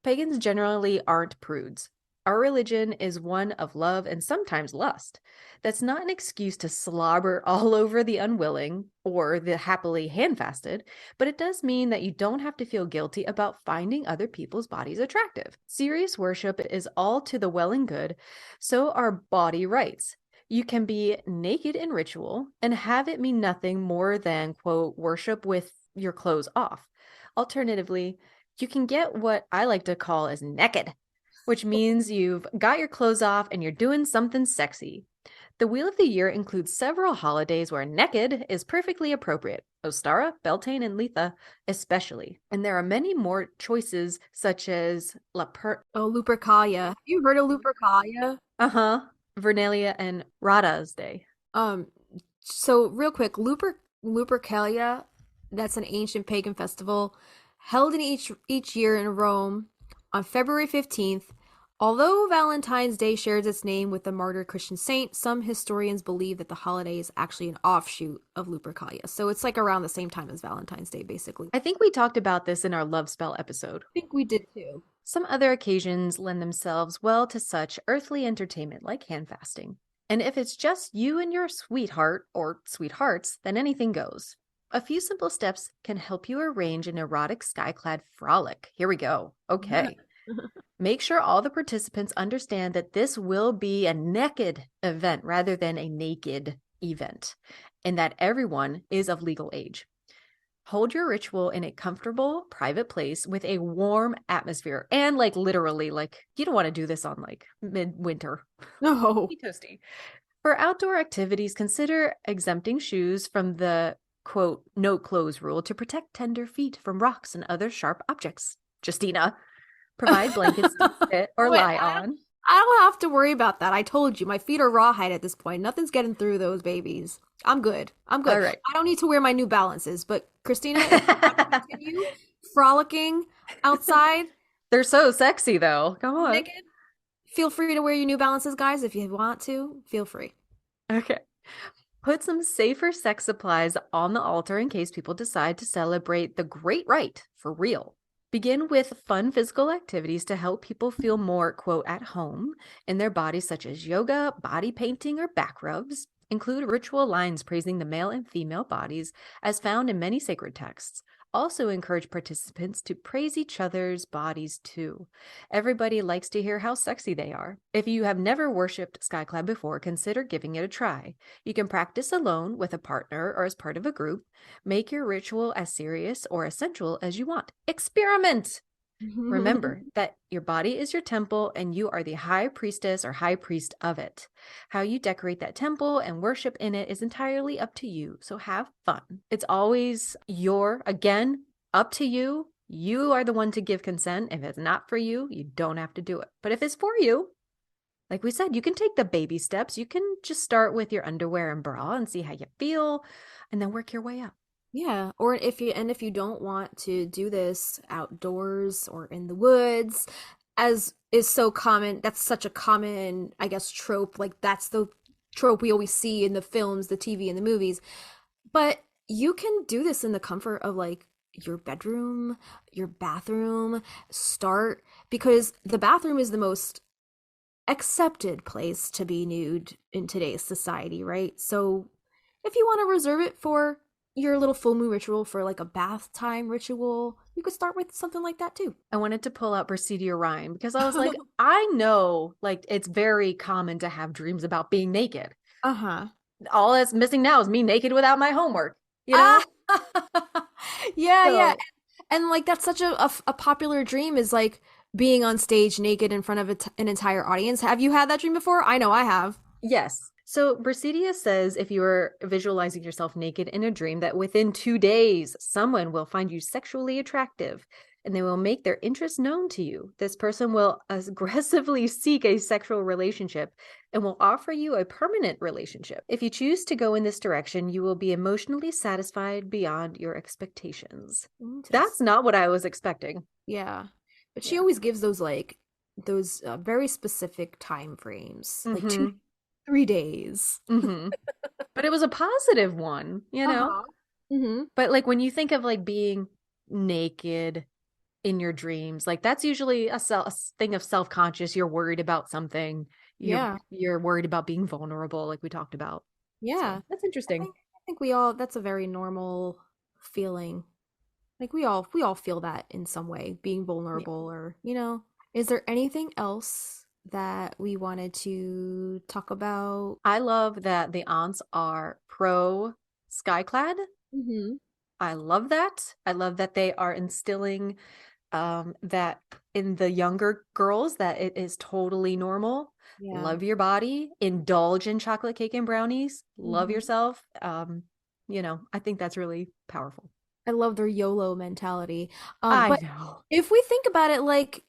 Pagans generally aren't prudes. Our religion is one of love and sometimes lust. That's not an excuse to slobber all over the unwilling or the happily handfasted, but it does mean that you don't have to feel guilty about finding other people's bodies attractive. Serious worship is all to the well and good, so are body rights. You can be naked in ritual and have it mean nothing more than, quote, worship with your clothes off. Alternatively, you can get what I like to call as nekkid, which means you've got your clothes off and you're doing something sexy. The Wheel of the Year includes several holidays where nekkid is perfectly appropriate. Ostara, Beltane, and Letha especially. And there are many more choices such as Oh, Lupercalia. Have you heard of Lupercalia? Vernalia, and Radha's Day. Um, so real quick, Lupercalia, that's an ancient pagan festival held in each year in Rome on February 15th. Although Valentine's Day shares its name with the martyred Christian saint, some historians believe that the holiday is actually an offshoot of Lupercalia. So it's like around the same time as Valentine's Day, basically. I think we talked about this in our love spell episode. I think we did too. Some other occasions lend themselves well to such earthly entertainment like hand fasting. And if it's just you and your sweetheart or sweethearts, then anything goes. A few simple steps can help you arrange an erotic skyclad frolic. Here we go. Okay. Make sure all the participants understand that this will be a nekkid event rather than a naked event, and that everyone is of legal age. Hold your ritual in a comfortable, private place with a warm atmosphere. And like literally, like you don't want to do this on like midwinter. No. Be toasty. For outdoor activities, consider exempting shoes from the quote, no clothes rule to protect tender feet from rocks and other sharp objects. Justina, provide blankets to sit or lie on. I don't have to worry about that. I told you, my feet are rawhide at this point. Nothing's getting through those babies. I'm good. I'm good. All right. I don't need to wear my New Balances, but Christina, if you want to continue frolicking outside, They're so sexy though. Come on. naked, feel free to wear your New Balances, guys. If you want to, feel free. Okay. Put some safer sex supplies on the altar in case people decide to celebrate the great rite for real. Begin with fun physical activities to help people feel more, quote, at home in their bodies, such as yoga, body painting, or back rubs. Include ritual lines praising the male and female bodies as found in many sacred texts. Also encourage participants to praise each other's bodies too. Everybody likes to hear how sexy they are. If you have never worshipped Skyclad before, consider giving it a try. You can practice alone, with a partner, or as part of a group. Make your ritual as serious or as sensual as you want. Experiment! Remember that your body is your temple and you are the high priestess or high priest of it. How you decorate that temple and worship in it is entirely up to you, so have fun. It's always again, up to you. You are the one to give consent. If it's not for you, you don't have to do it. But if it's for you, like we said, you can take the baby steps. You can just start with your underwear and bra and see how you feel, and then work your way up. Yeah, or if you don't want to do this outdoors or in the woods, as is so common, that's such a common, I guess, trope. Like that's the trope we always see in the films, the TV, and the movies. But you can do this in the comfort of like your bedroom, your bathroom, because the bathroom is the most accepted place to be nude in today's society, right? So if you want to reserve it for your little full moon ritual, for like a bath time ritual, you could start with something like that too. I wanted to pull out Brasidia Rhyme because I was like, I know like it's very common to have dreams about being naked. Uh-huh. All that's missing now is me naked without my homework, you know? Yeah, So, yeah. And like that's such a popular dream, is like being on stage naked in front of an entire audience. Have you had that dream before? I know I have. yes. So Brasidia says if you are visualizing yourself naked in a dream, that within 2 days, someone will find you sexually attractive and they will make their interest known to you. This person will aggressively seek a sexual relationship and will offer you a permanent relationship. If you choose to go in this direction, you will be emotionally satisfied beyond your expectations. That's not what I was expecting. Yeah. But she always gives those very specific time frames, like 3 days. But it was a positive one, you know? But like when you think of like being naked in your dreams, like that's usually a thing of self-conscious. You're worried about something. You're worried about being vulnerable, like we talked about. Yeah. So that's interesting. I think that's a very normal feeling. Like we all feel that in some way, being vulnerable, or, is there anything else that we wanted to talk about? I love that the aunts are pro Skyclad. I love that. I love that they are instilling that in the younger girls, that it is totally normal. Yeah. love your body, indulge in chocolate cake and brownies, love Mhm. yourself. I think that's really powerful. I love their YOLO mentality. I But know. if we think about it, like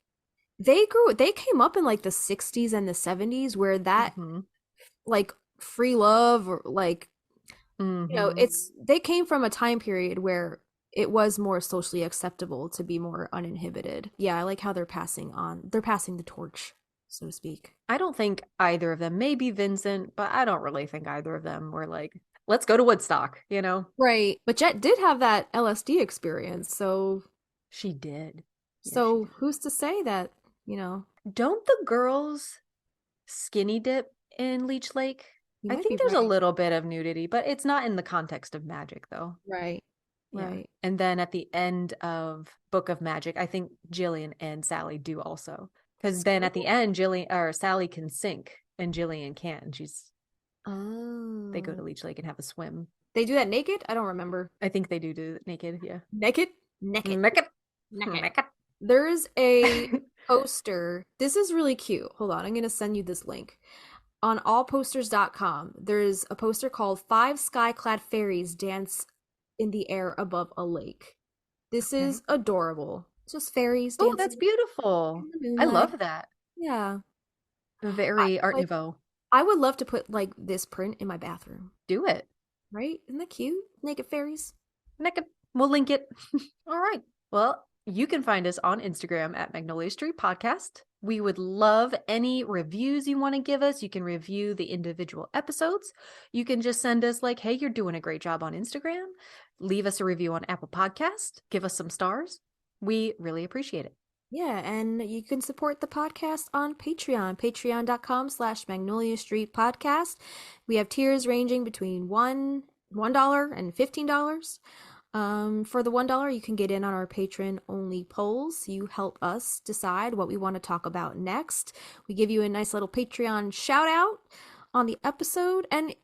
they came up in like the 60s and the 70s where that Mm-hmm. like free love or like Mm-hmm. it's they came from a time period where it was more socially acceptable to be more uninhibited. Yeah, I like how they're passing the torch, so to speak. I don't think either of them, maybe Vincent, but I don't really think either of them were like, let's go to Woodstock, you know? Right. But Jet did have that LSD experience, She did. Yes, she so did. who's to say that, you know, Don't the girls skinny dip in Leech Lake? you I might be think there's a right. little bit of nudity, but it's not in the context of magic, though. Right. Yeah. Right. And then at the end of Book of Magic, I think Jillian and Sally do also. Because then at the end, Jillian or Sally can sink and Jillian can't. They go to Oh. Leech Lake and have a swim. They do that naked? I don't remember. I think they do naked, yeah. Naked? Naked. Naked. Naked. Naked. There's a poster. This is really cute. Hold on, I'm going to send you this link. On allposters.com, there's a poster called Five Skyclad Fairies Dance in the Air Above a Lake. This Okay. is adorable. It's just fairies Oh, that's dancing beautiful. in the I moonlight. love that. Yeah. I, Very Art like Nouveau. I would love to put like this print in my bathroom. Do it. Right? Isn't that cute? Naked fairies. Naked. We'll link it. All right. Well, you can find us on Instagram at Magnolia Street Podcast. We would love any reviews you want to give us. You can review the individual episodes. You can just send us like, hey, you're doing a great job on Instagram. Leave us a review on Apple Podcast. Give us some stars. We really appreciate it. Yeah, and you can support the podcast on Patreon, patreon.com/Magnolia Street Podcast. We have tiers ranging between $1 and $15. For the $1, you can get in on our patron only polls. You help us decide what we want to talk about next. We give you a nice little Patreon shout out on the episode, and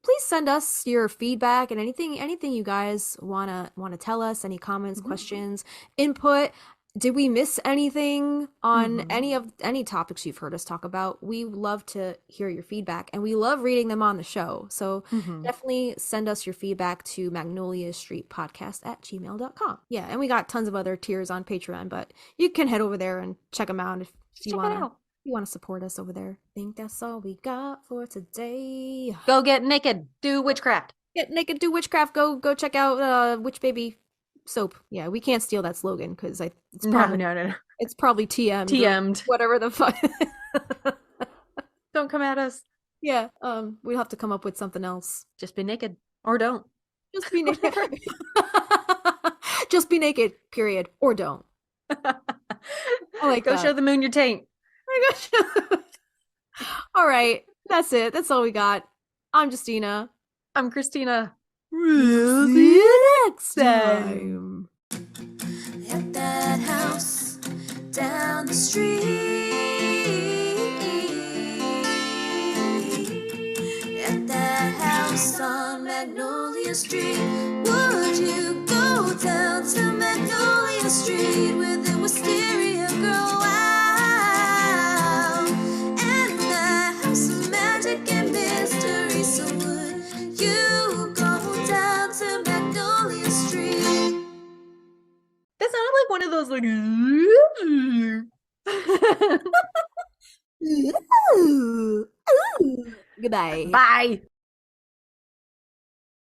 please send us your feedback and anything you guys wanna tell us, any comments, questions, input. Did we miss anything on any topics you've heard us talk about? We love to hear your feedback and we love reading them on the show. So definitely send us your feedback to magnoliastreetpodcast@gmail.com. Yeah, and we got tons of other tiers on Patreon, but you can head over there and check them out if you Check it wanna out. support us over there. I think that's all we got for today. Go get naked. Do witchcraft. Get naked, do witchcraft. Go check out Witch Baby soap. Yeah, we can't steal that slogan because No. it's probably TM'd or TM'd. whatever the fuck. Don't come at us. Yeah, we'll have to come up with something else. Just be naked. Or don't. Just be naked. Just be naked, period. Or don't. I like Go that. show the moon your taint. Oh my gosh. All right, that's it. That's all we got. I'm Justina. I'm Christina. We'll see you next time. At that house down the street, at that house on Magnolia Street, would you go down to Magnolia Street with the wisteria girl out? And that house of magic and mystery, so would you go down to Magnolia Street? That sounded like one of those like Ooh. Goodbye. Bye.